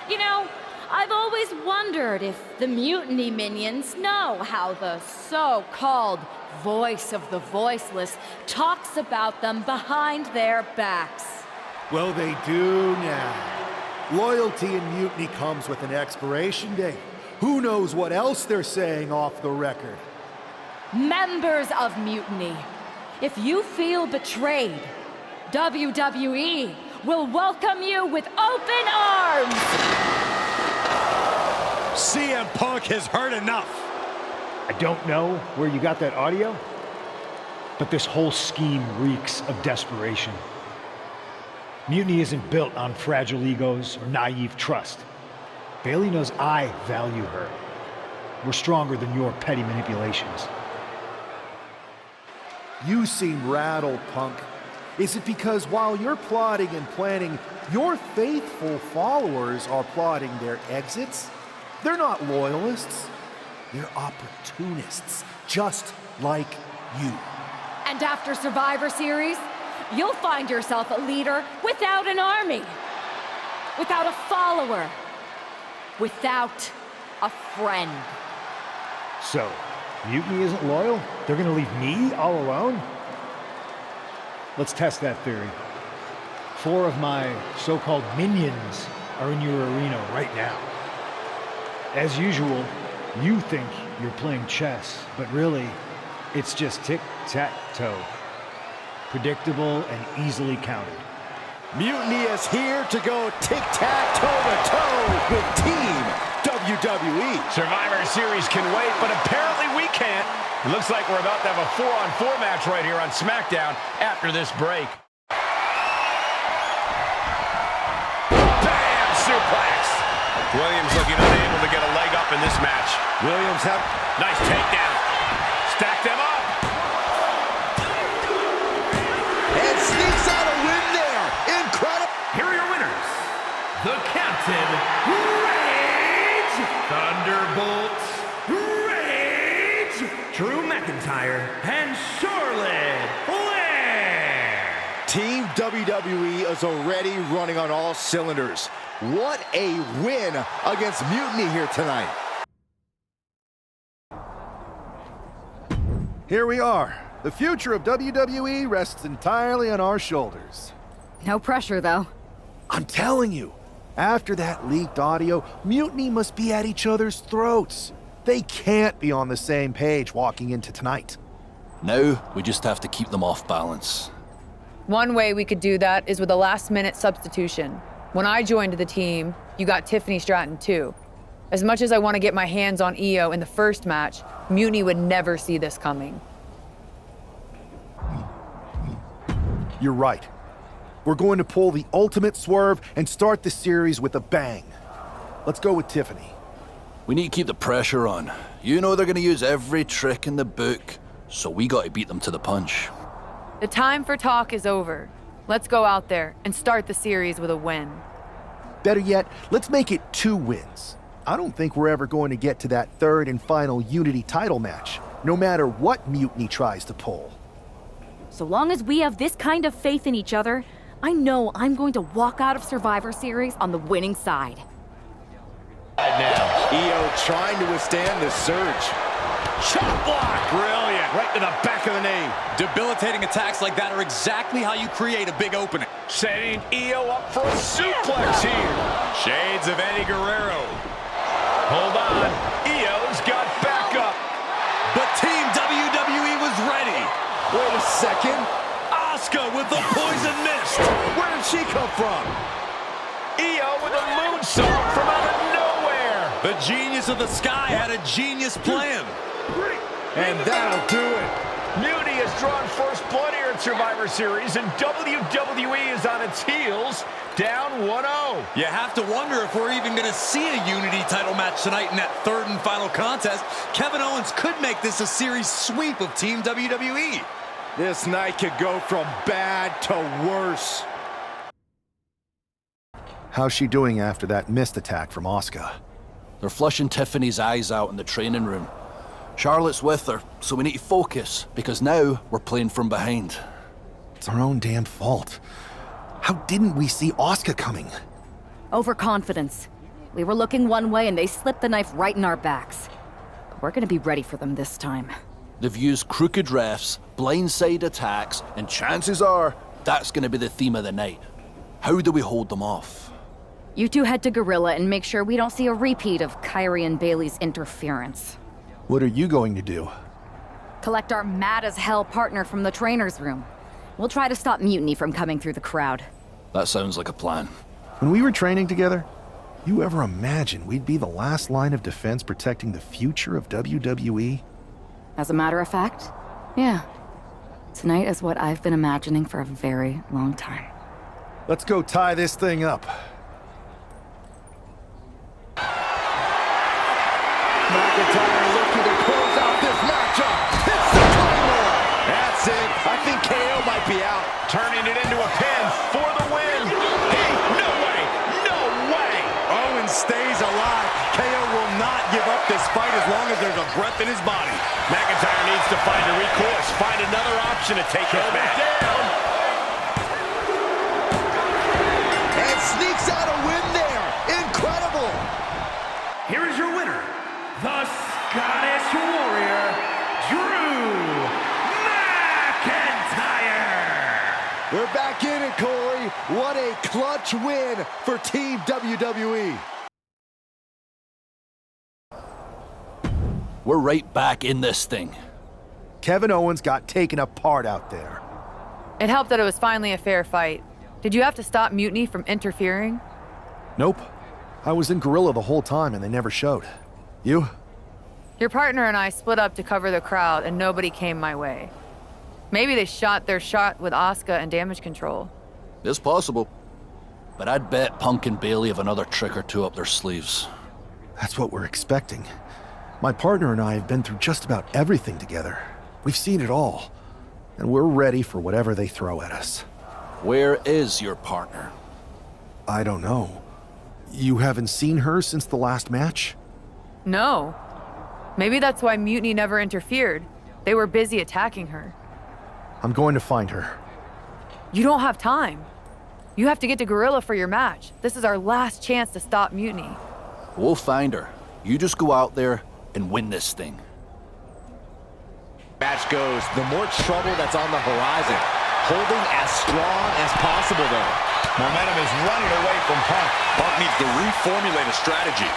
You know, I've always wondered if the Mutiny minions know how the so-called voice of the voiceless talks about them behind their backs. Well, they do now. Loyalty in Mutiny comes with an expiration date. Who knows what else they're saying off the record? Members of Mutiny, if you feel betrayed, WWE will welcome you with open arms! CM Punk has heard enough. I don't know where you got that audio, but this whole scheme reeks of desperation. Mutiny isn't built on fragile egos or naive trust. Bailey knows I value her. We're stronger than your petty manipulations. You seem rattled, punk. Is it because while you're plotting and planning, your faithful followers are plotting their exits? They're not loyalists. They're opportunists, just like you. And after Survivor Series, you'll find yourself a leader without an army, without a follower, without a friend. So, Mutiny isn't loyal? They're gonna leave me all alone? Let's test that theory. 4 of my so-called minions are in your arena right now. As usual, you think you're playing chess, but really, it's just tic-tac-toe. Predictable and easily countered. Mutiny is here to go tic-tac-toe-to-toe with Team WWE. Survivor Series can wait, but apparently we can't. It looks like we're about to have a 4-on-4 match right here on SmackDown after this break. Bam! Suplex! Williams looking unable to get a leg up in this match. Williams have... Nice takedown. Stack them up. And sneaks out a win there. Incredible. Here are your winners. The Captain, Rage! Thunderbolt, Rage! Drew McIntyre and Charlotte Flair! Team WWE is already running on all cylinders. What a win against Mutiny here tonight. Here we are. The future of WWE rests entirely on our shoulders. No pressure, though. I'm telling you, after that leaked audio, Mutiny must be at each other's throats. They can't be on the same page walking into tonight. Now, we just have to keep them off balance. One way we could do that is with a last-minute substitution. When I joined the team, you got Tiffany Stratton too. As much as I want to get my hands on Io in the first match, Mutiny would never see this coming. You're right. We're going to pull the ultimate swerve and start the series with a bang. Let's go with Tiffany. We need to keep the pressure on. You know they're going to use every trick in the book, so we got to beat them to the punch. The time for talk is over. Let's go out there and start the series with a win. Better yet, let's make it 2 wins. I don't think we're ever going to get to that third and final Unity title match, no matter what Mutiny tries to pull. So long as we have this kind of faith in each other, I know I'm going to walk out of Survivor Series on the winning side. Right now, Io trying to withstand the surge. Chop block! Brilliant! Right to the back of the knee. Debilitating attacks like that are exactly how you create a big opening. Setting Io up for a suplex here. Shades of Eddie Guerrero. Hold on. Io's got backup. But Team WWE was ready. Wait a second. Asuka with the poison mist. Where did she come from? Io with a moonsault from out of nowhere. The genius of the sky had a genius plan. And that'll do it. Mutiny has drawn first blood here at Survivor Series, and WWE is on its heels, down 1-0. You have to wonder if we're even going to see a Unity title match tonight in that third and final contest. Kevin Owens could make this a series sweep of Team WWE. This night could go from bad to worse. How's she doing after that missed attack from Asuka? They're flushing Tiffany's eyes out in the training room. Charlotte's with her, so we need to focus, because now we're playing from behind. It's our own damn fault. How didn't we see Asuka coming? Overconfidence. We were looking one way and they slipped the knife right in our backs. But we're gonna be ready for them this time. They've used crooked refs, blindside attacks, and chances are that's going to be the theme of the night. How do we hold them off? You two head to Gorilla and make sure we don't see a repeat of Kyrie and Bailey's interference. What are you going to do? Collect our mad-as-hell partner from the trainer's room. We'll try to stop Mutiny from coming through the crowd. That sounds like a plan. When we were training together, you ever imagine we'd be the last line of defense protecting the future of WWE? As a matter of fact, yeah. Tonight is what I've been imagining for a very long time. Let's go tie this thing up. McIntyre looking to close out this matchup. It's the title. That's it. I think KO might be out. Turning it into a pin for the win. Hey, no way. No way. Owens stays alive. KO will not give up this fight as long as there's a breath in his body. McIntyre needs to find a recourse. Find another option to take this match down. And sneaks out a win there. Incredible. Here is your winner, the Scottish Warrior, Drew McIntyre. We're back in it, Corey. What a clutch win for Team WWE. We're right back in this thing. Kevin Owens got taken apart out there. It helped that it was finally a fair fight. Did you have to stop Mutiny from interfering? Nope. I was in Gorilla the whole time and they never showed. You? Your partner and I split up to cover the crowd and nobody came my way. Maybe they shot their shot with Asuka and damage control. It's possible. But I'd bet Punk and Bailey have another trick or two up their sleeves. That's what we're expecting. My partner and I have been through just about everything together. We've seen it all. And we're ready for whatever they throw at us. Where is your partner? I don't know. You haven't seen her since the last match? No. Maybe that's why Mutiny never interfered. They were busy attacking her. I'm going to find her. You don't have time. You have to get to Gorilla for your match. This is our last chance to stop Mutiny. We'll find her. You just go out there and win this thing. Match goes, the more trouble that's on the horizon. Holding as strong as possible, though. Momentum is running away from Punk. Punk needs to reformulate a strategy.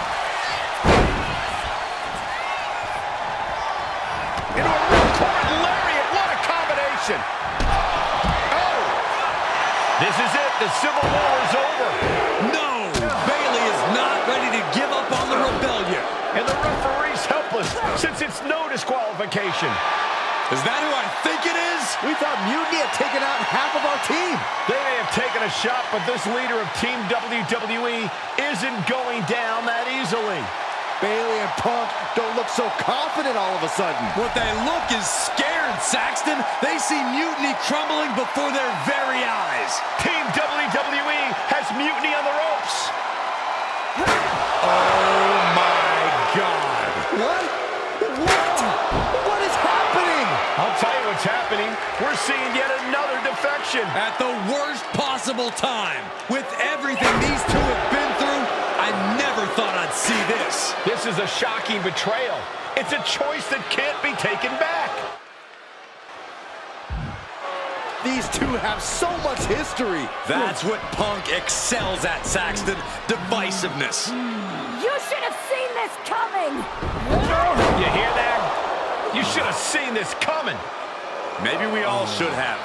Into a ripcord lariat. What a combination. Oh! This is it. The Civil War is over. No! Bailey is not ready to give up on the rebellion. And the referee's helpless since it's no disqualification. Is that who I think it is? We thought Mutiny had taken out half of our team. They may have taken a shot, but this leader of Team WWE isn't going down that easily. Bailey and Punk don't look so confident all of a sudden. What they look is scared, Saxton. They see Mutiny crumbling before their very eyes. Team WWE has Mutiny on the ropes. Oh my God. What? What is happening? I'll tell you what's happening. We're seeing yet another defection. At the worst possible time. With everything these two have been through, I never thought I'd see this. This is a shocking betrayal. It's a choice that can't be taken back. These two have so much history. That's what Punk excels at, Saxton. Divisiveness. You should have seen this coming! You hear that? You should have seen this coming. Maybe we all should have.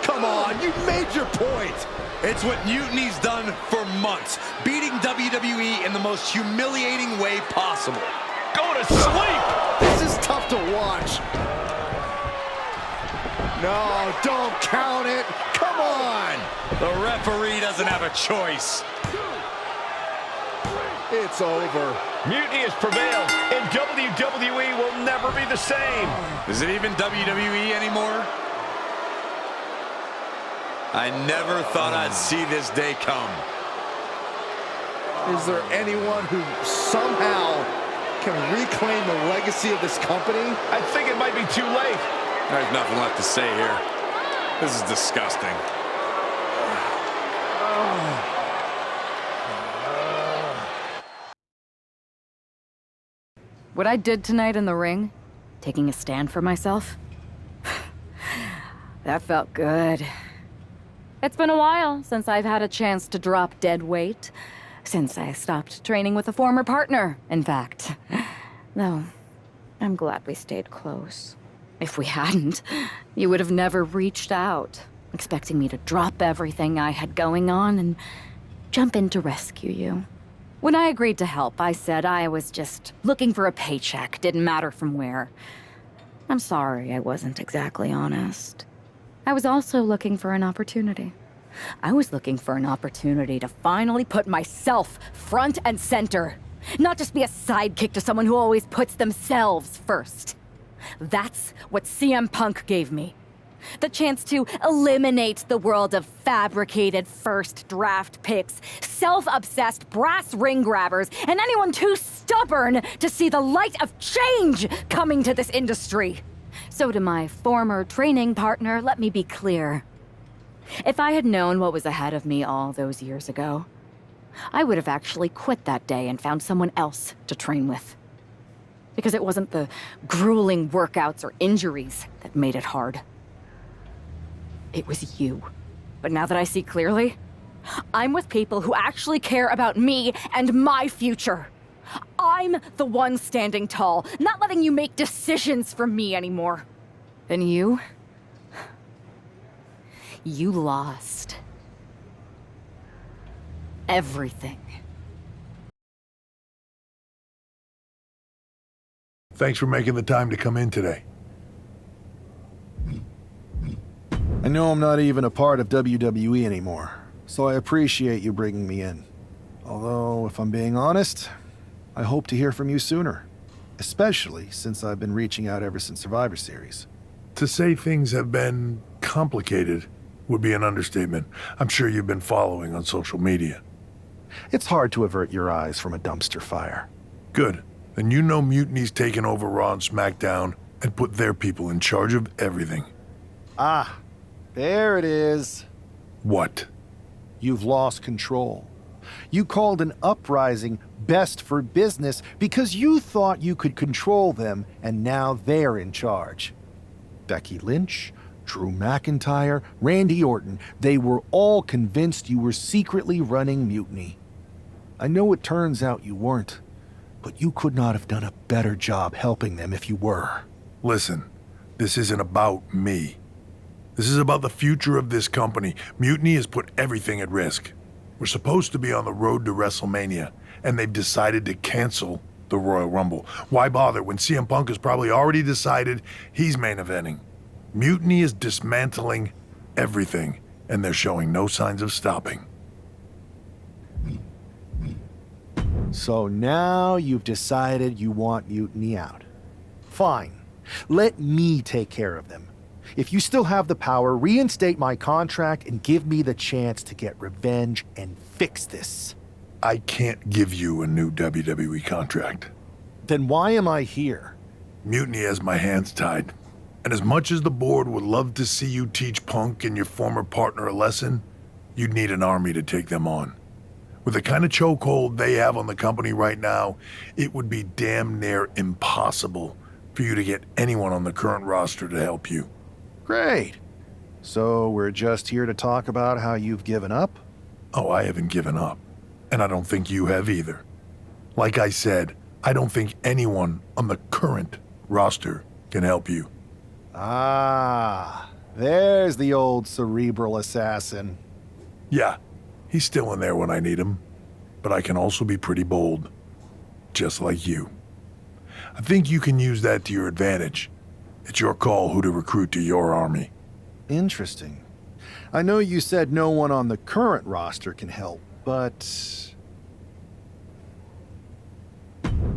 Come on, you made your point. It's what Mutiny's done for months, beating WWE in the most humiliating way possible. Go to sleep! This is tough to watch. No, don't count it. Come on. The referee doesn't have a choice. It's over. Mutiny has prevailed, and WWE will never be the same. Is it even WWE anymore? I never thought I'd see this day come. Is there anyone who somehow can reclaim the legacy of this company? I think it might be too late. There's nothing left to say here. This is disgusting. What I did tonight in the ring, taking a stand for myself, that felt good. It's been a while since I've had a chance to drop dead weight. Since I stopped training with a former partner, in fact. Though, I'm glad we stayed close. If we hadn't, you would have never reached out, expecting me to drop everything I had going on and jump in to rescue you. When I agreed to help, I said I was just looking for a paycheck, didn't matter from where. I'm sorry I wasn't exactly honest. I was also looking for an opportunity. I was looking for an opportunity to finally put myself front and center. Not just be a sidekick to someone who always puts themselves first. That's what CM Punk gave me. The chance to eliminate the world of fabricated first draft picks, self-obsessed brass ring grabbers, and anyone too stubborn to see the light of change coming to this industry. So to my former training partner, let me be clear. If I had known what was ahead of me all those years ago, I would have actually quit that day and found someone else to train with. Because it wasn't the grueling workouts or injuries that made it hard. It was you. But now that I see clearly, I'm with people who actually care about me and my future. I'm the one standing tall, not letting you make decisions for me anymore. And you lost. Everything. Thanks for making the time to come in today. I know I'm not even a part of WWE anymore, so I appreciate you bringing me in. Although, if I'm being honest, I hope to hear from you sooner. Especially since I've been reaching out ever since Survivor Series. To say things have been complicated would be an understatement. I'm sure you've been following on social media. It's hard to avert your eyes from a dumpster fire. Good. Then you know Mutiny's taken over Raw and SmackDown and put their people in charge of everything. Ah, there it is. What? You've lost control. You called an uprising best for business because you thought you could control them, and now they're in charge. Becky Lynch, Drew McIntyre, Randy Orton, they were all convinced you were secretly running Mutiny. I know it turns out you weren't, but you could not have done a better job helping them if you were. Listen, this isn't about me. This is about the future of this company. Mutiny has put everything at risk. We're supposed to be on the road to WrestleMania, and they've decided to cancel the Royal Rumble. Why bother when CM Punk has probably already decided he's main eventing? Mutiny is dismantling everything, and they're showing no signs of stopping. So now you've decided you want Mutiny out. Fine. Let me take care of them. If you still have the power, reinstate my contract and give me the chance to get revenge and fix this. I can't give you a new WWE contract. Then why am I here? Mutiny has my hands tied. And as much as the board would love to see you teach Punk and your former partner a lesson, you'd need an army to take them on. With the kind of chokehold they have on the company right now, it would be damn near impossible for you to get anyone on the current roster to help you. Great. So we're just here to talk about how you've given up? Oh, I haven't given up. And I don't think you have either. Like I said, I don't think anyone on the current roster can help you. Ah, there's the old cerebral assassin. Yeah, he's still in there when I need him. But I can also be pretty bold. Just like you. I think you can use that to your advantage. It's your call who to recruit to your army. Interesting. I know you said no one on the current roster can help, but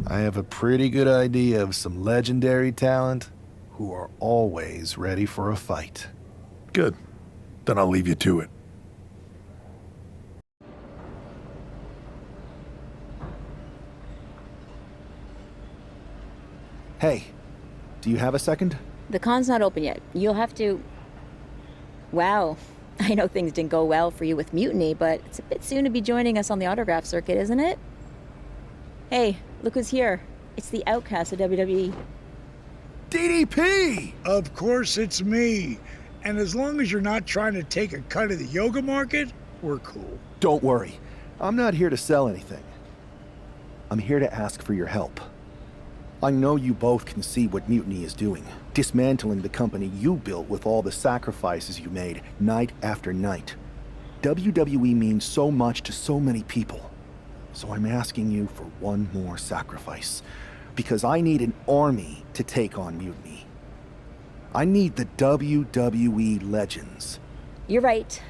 I have a pretty good idea of some legendary talent who are always ready for a fight. Good. Then I'll leave you to it. Hey, do you have a second? The con's not open yet. You'll have to... Wow. I know things didn't go well for you with Mutiny, but it's a bit soon to be joining us on the autograph circuit, isn't it? Hey, look who's here. It's the outcast of WWE. DDP! Of course it's me. And as long as you're not trying to take a cut of the yoga market, we're cool. Don't worry. I'm not here to sell anything. I'm here to ask for your help. I know you both can see what Mutiny is doing, dismantling the company you built with all the sacrifices you made night after night. WWE means so much to so many people. So I'm asking you for one more sacrifice, because I need an army to take on Mutiny. I need the WWE legends. You're right.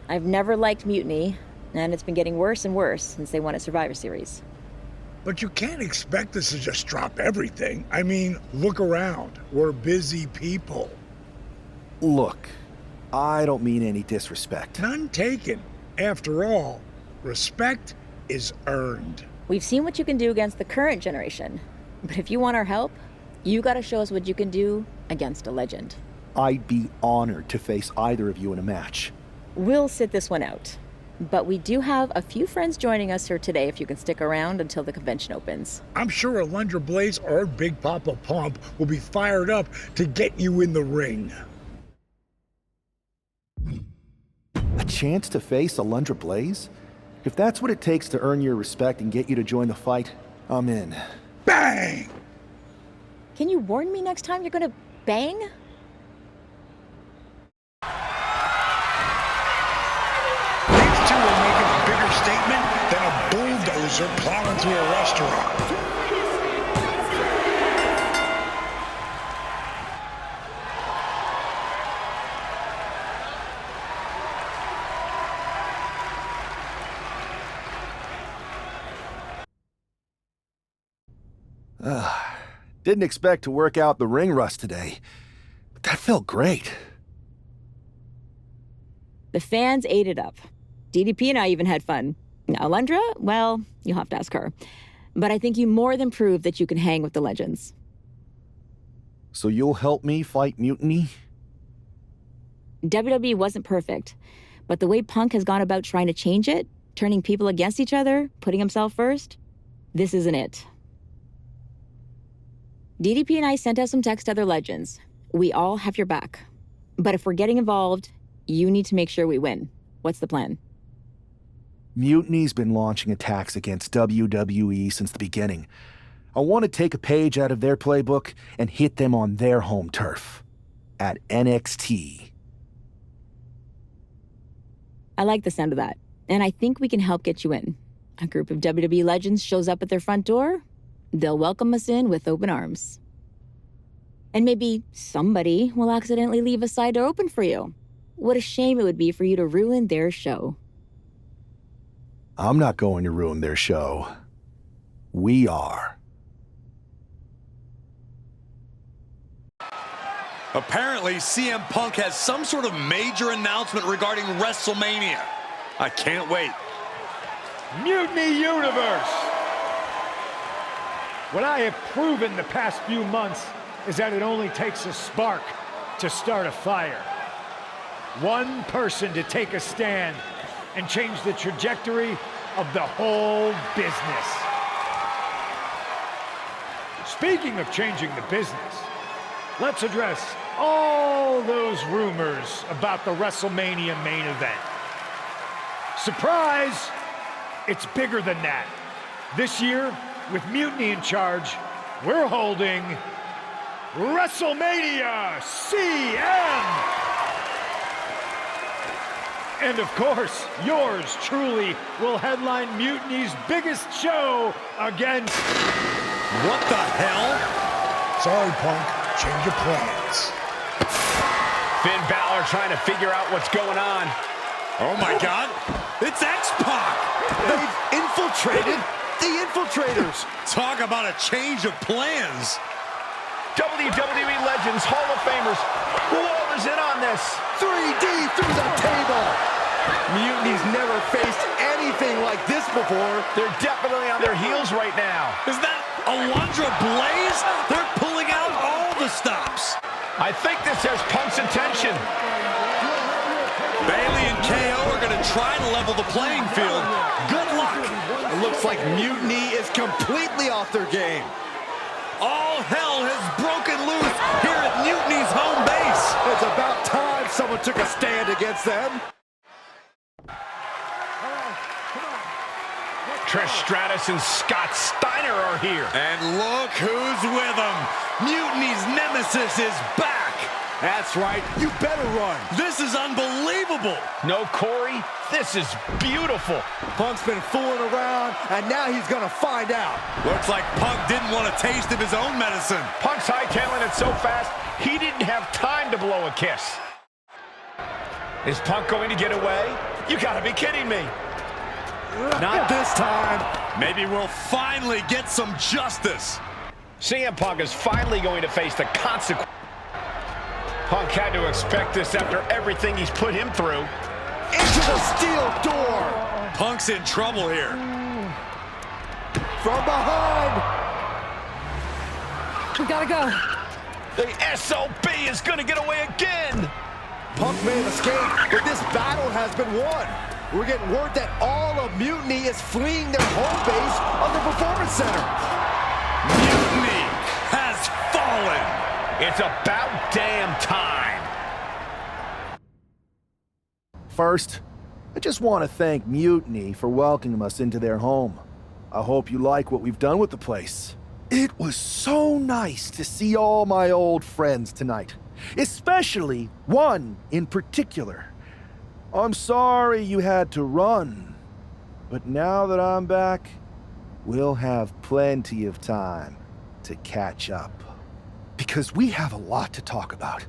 I've never liked Mutiny, and it's been getting worse and worse since they won at Survivor Series. But you can't expect us to just drop everything. I mean, look around. We're busy people. Look, I don't mean any disrespect. None taken. After all, respect is earned. We've seen what you can do against the current generation. But if you want our help, you gotta show us what you can do against a legend. I'd be honored to face either of you in a match. We'll sit this one out. But we do have a few friends joining us here today if you can stick around until the convention opens. I'm sure Alundra Blaze or Big Papa Pump will be fired up to get you in the ring. A chance to face Alundra Blaze? If that's what it takes to earn your respect and get you to join the fight, I'm in. Bang! Can you warn me next time you're gonna bang? These two are making a bigger statement than a bulldozer plowing through a restaurant. Didn't expect to work out the ring rust today, but that felt great. The fans ate it up. DDP and I even had fun. Now, Alundra, well, you'll have to ask her. But I think you more than proved that you can hang with the legends. So you'll help me fight Mutiny? WWE wasn't perfect, but the way Punk has gone about trying to change it, turning people against each other, putting himself first, this isn't it. DDP and I sent out some text to other legends. We all have your back. But if we're getting involved, you need to make sure we win. What's the plan? Mutiny's been launching attacks against WWE since the beginning. I want to take a page out of their playbook and hit them on their home turf. At NXT. I like the sound of that. And I think we can help get you in. A group of WWE legends shows up at their front door. They'll welcome us in with open arms. And maybe somebody will accidentally leave a side door open for you. What a shame it would be for you to ruin their show. I'm not going to ruin their show. We are. Apparently, CM Punk has some sort of major announcement regarding WrestleMania. I can't wait. Mutiny Universe! What I have proven the past few months is that it only takes a spark to start a fire. One person to take a stand and change the trajectory of the whole business. Speaking of changing the business, let's address all those rumors about the WrestleMania main event. Surprise! It's bigger than that. This year, with Mutiny in charge, we're holding WrestleMania CM! And of course, yours truly will headline Mutiny's biggest show against... What the hell? Sorry, Punk. Change your plans. Finn Balor trying to figure out what's going on. Oh my God, it's X-Pac! They've infiltrated the Infiltrators. Talk about a change of plans. WWE Legends, Hall of Famers, who all is in on this? 3D through the table. Mutiny's never faced anything like this before. They're definitely on their heels right now. Is that Alundra Blaze? They're pulling out all the stops. I think this has Punk's attention. Bailey and KO are going to try to level the playing field. Good luck. It looks like Mutiny is completely off their game. All hell has broken loose here at Mutiny's home base. It's about time someone took a stand against them. Trish Stratus and Scott Steiner are here. And look who's with them. Mutiny's nemesis is back. That's right. You better run. This is unbelievable. No, Corey, this is beautiful. Punk's been fooling around, and now he's going to find out. Looks like Punk didn't want a taste of his own medicine. Punk's hightailing it so fast, he didn't have time to blow a kiss. Is Punk going to get away? You got to be kidding me. Not this time. Maybe we'll finally get some justice. CM Punk is finally going to face the consequence. Punk had to expect this after everything he's put him through. Into the steel door. Punk's in trouble here. From behind. We gotta go. The SOB is going to get away again. Punk may have escaped, but this battle has been won. We're getting word that all of Mutiny is fleeing their home base of the Performance Center. Mutiny has fallen. It's about damn time. First, I just want to thank Mutiny for welcoming us into their home. I hope you like what we've done with the place. It was so nice to see all my old friends tonight, especially one in particular. I'm sorry you had to run, but now that I'm back, we'll have plenty of time to catch up. Because we have a lot to talk about.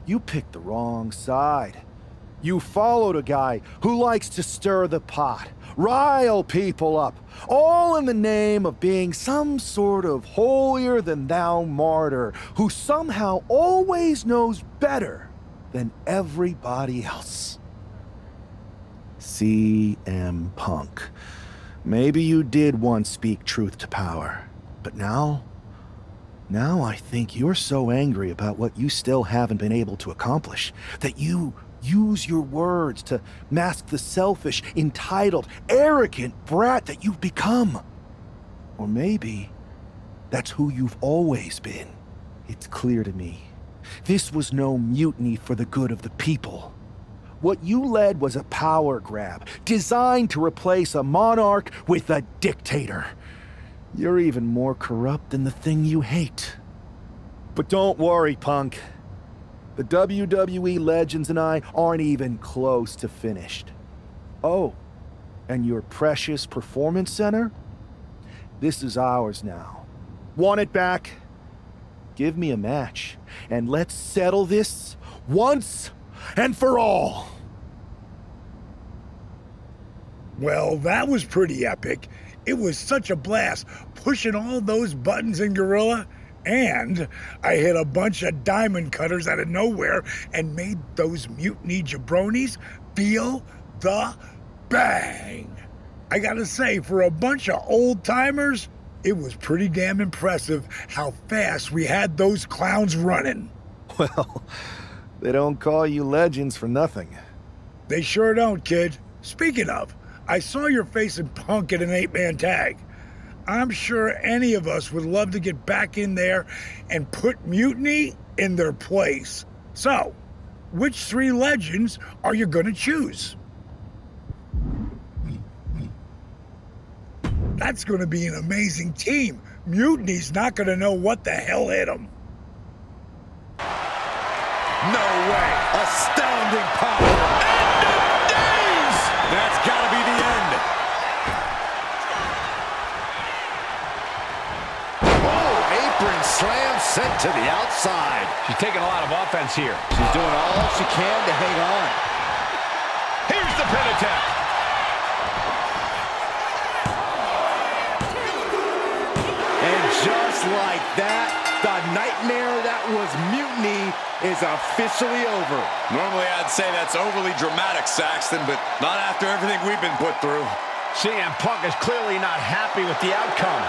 You picked the wrong side. You followed a guy who likes to stir the pot, rile people up, all in the name of being some sort of holier-than-thou martyr who somehow always knows better than everybody else. CM Punk. Maybe you did once speak truth to power, but now I think you're so angry about what you still haven't been able to accomplish that you use your words to mask the selfish, entitled, arrogant brat that you've become. Or maybe that's who you've always been. It's clear to me. This was no mutiny for the good of the people. What you led was a power grab, designed to replace a monarch with a dictator. You're even more corrupt than the thing you hate. But don't worry, Punk. The WWE legends and I aren't even close to finished. Oh, and your precious performance center? This is ours now. Want it back? Give me a match, and let's settle this once and for all. Well, that was pretty epic. It was such a blast pushing all those buttons in Gorilla, and I hit a bunch of diamond cutters out of nowhere and made those mutiny jabronis feel the bang. I gotta say, for a bunch of old timers, it was pretty damn impressive how fast we had those clowns running. Well, they don't call you legends for nothing. They sure don't, kid. Speaking of, I saw your face in Punk in an 8-man tag. I'm sure any of us would love to get back in there and put Mutiny in their place. So, which 3 legends are you gonna choose? That's gonna be an amazing team. Mutiny's not gonna know what the hell hit them. No way. Astounding power. End of days. That's gotta be the end. Apron slam sent to the outside. She's taking a lot of offense here. She's doing all she can to hang on. Here's the pin attempt. And just like that, the nightmare that was Mutiny is officially over. Normally I'd say that's overly dramatic, Saxton, but not after everything we've been put through. CM Punk is clearly not happy with the outcome.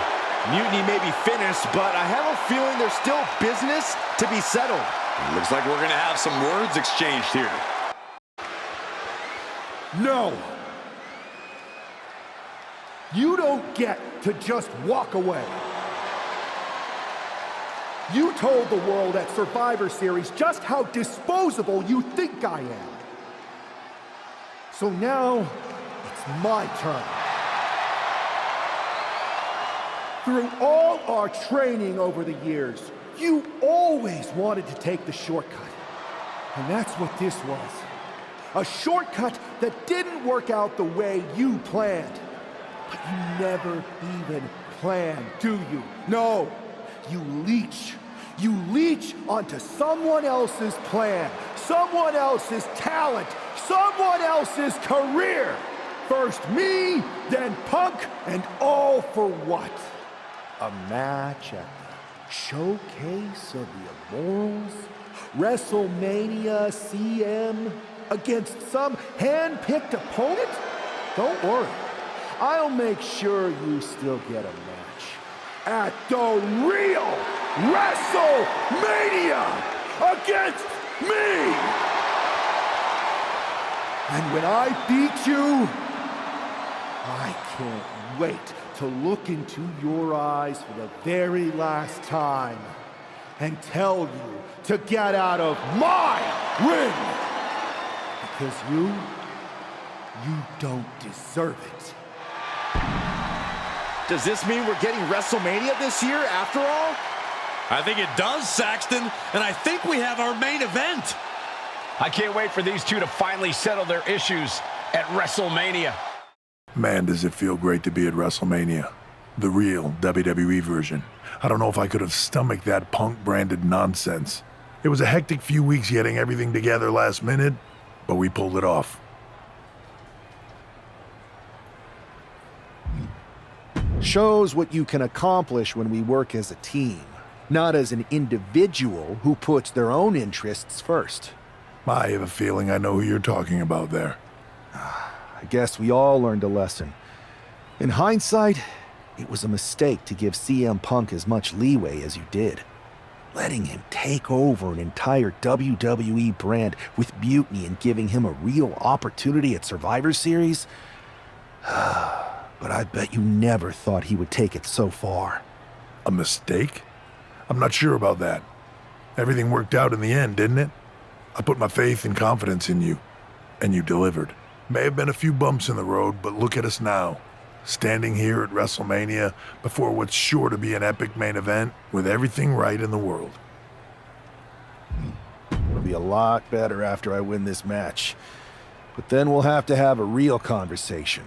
Mutiny may be finished, but I have a feeling there's still business to be settled. Looks like we're gonna have some words exchanged here. No. You don't get to just walk away. You told the world at Survivor Series just how disposable you think I am. So now, it's my turn. Through all our training over the years, you always wanted to take the shortcut. And that's what this was. A shortcut that didn't work out the way you planned. But you never even planned, do you? No, you leech. You leech onto someone else's plan, someone else's talent, someone else's career. First me, then Punk, and all for what? A match at the Showcase of the Immortals? WrestleMania CM against some hand-picked opponent? Don't worry, I'll make sure you still get a match at the real WrestleMania against me! And when I beat you, I can't wait to look into your eyes for the very last time and tell you to get out of my ring! Because you don't deserve it. Does this mean we're getting WrestleMania this year after all? I think it does, Saxton, and I think we have our main event. I can't wait for these two to finally settle their issues at WrestleMania. Man, does it feel great to be at WrestleMania. The real WWE version. I don't know if I could have stomached that Punk-branded nonsense. It was a hectic few weeks getting everything together last minute, but we pulled it off. Shows what you can accomplish when we work as a team, not as an individual who puts their own interests first. I have a feeling I know who you're talking about there. I guess we all learned a lesson. In hindsight, it was a mistake to give CM Punk as much leeway as you did. Letting him take over an entire WWE brand with Mutiny and giving him a real opportunity at Survivor Series? But I bet you never thought he would take it so far. A mistake? I'm not sure about that. Everything worked out in the end, didn't it? I put my faith and confidence in you, and you delivered. May have been a few bumps in the road, but look at us now. Standing here at WrestleMania before what's sure to be an epic main event with everything right in the world. It'll be a lot better after I win this match. But then we'll have to have a real conversation.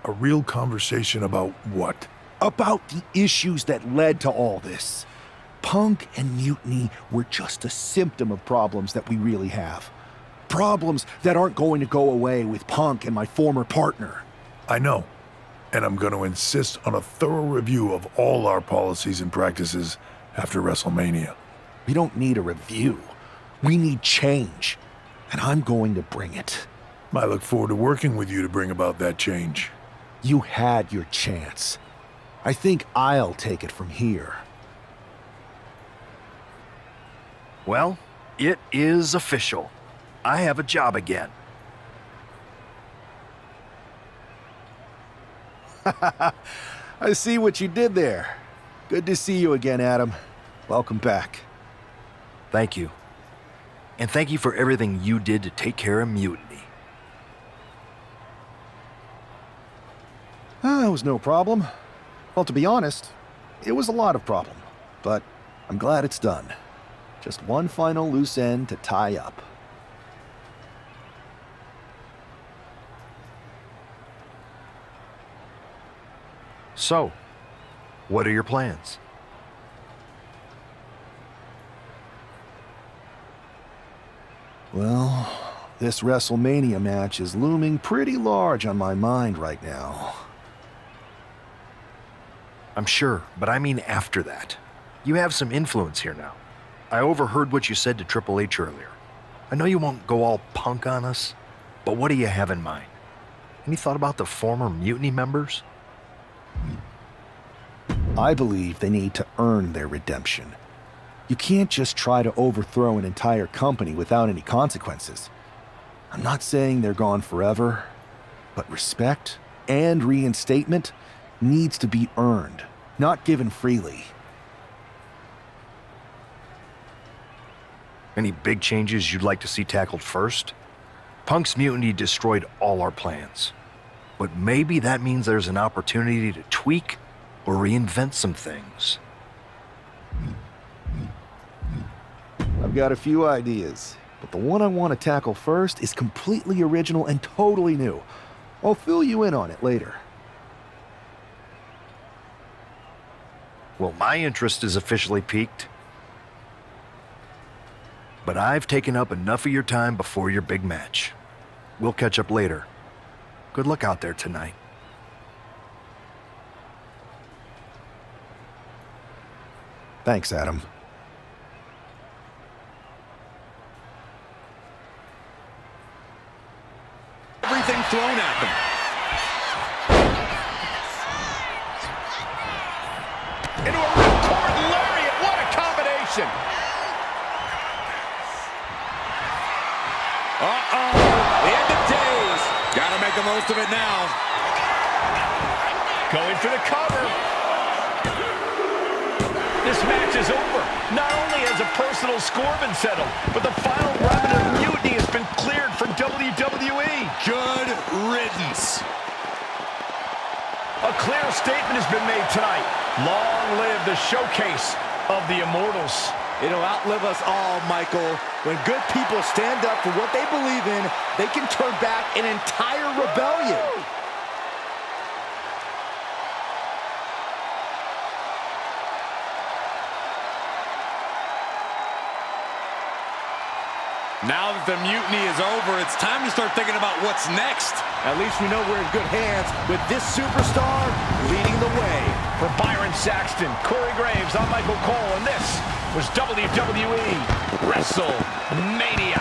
A real conversation about what? About the issues that led to all this. Punk and Mutiny were just a symptom of problems that we really have. Problems that aren't going to go away with Punk and my former partner. I know. And I'm going to insist on a thorough review of all our policies and practices after WrestleMania. We don't need a review. We need change. And I'm going to bring it. I look forward to working with you to bring about that change. You had your chance. I think I'll take it from here. Well, it is official. I have a job again. I see what you did there. Good to see you again, Adam. Welcome back. Thank you. And thank you for everything you did to take care of Mutiny. It was no problem. Well, to be honest, it was a lot of problem. But I'm glad it's done. Just one final loose end to tie up. So, what are your plans? Well, this WrestleMania match is looming pretty large on my mind right now. I'm sure, but I mean after that. You have some influence here now. I overheard what you said to Triple H earlier. I know you won't go all Punk on us, but what do you have in mind? Any thought about the former Mutiny members? I believe they need to earn their redemption. You can't just try to overthrow an entire company without any consequences. I'm not saying they're gone forever, but respect and reinstatement needs to be earned, not given freely. Any big changes you'd like to see tackled first? Punk's mutiny destroyed all our plans. But maybe that means there's an opportunity to tweak or reinvent some things. I've got a few ideas. But the one I want to tackle first is completely original and totally new. I'll fill you in on it later. Well, my interest is officially piqued. But I've taken up enough of your time before your big match. We'll catch up later. Good luck out there tonight. Thanks, Adam. Everything thrown at them. Into a ripcord lariat. What a combination. The end of days. Gotta make the most of it now. Going for the cover. This match is over. Not only has a personal score been settled, but the final remnant of Mutiny has been cleared from WWE. Good riddance. A clear statement has been made tonight. Long live the showcase of the Immortals. It'll outlive us all, Michael. When good people stand up for what they believe in, they can turn back an entire rebellion. Now that the mutiny is over, it's time to start thinking about what's next. At least we know we're in good hands with this superstar leading the way. For Byron Saxton, Corey Graves, I'm Michael Cole, and this was WWE WrestleMania.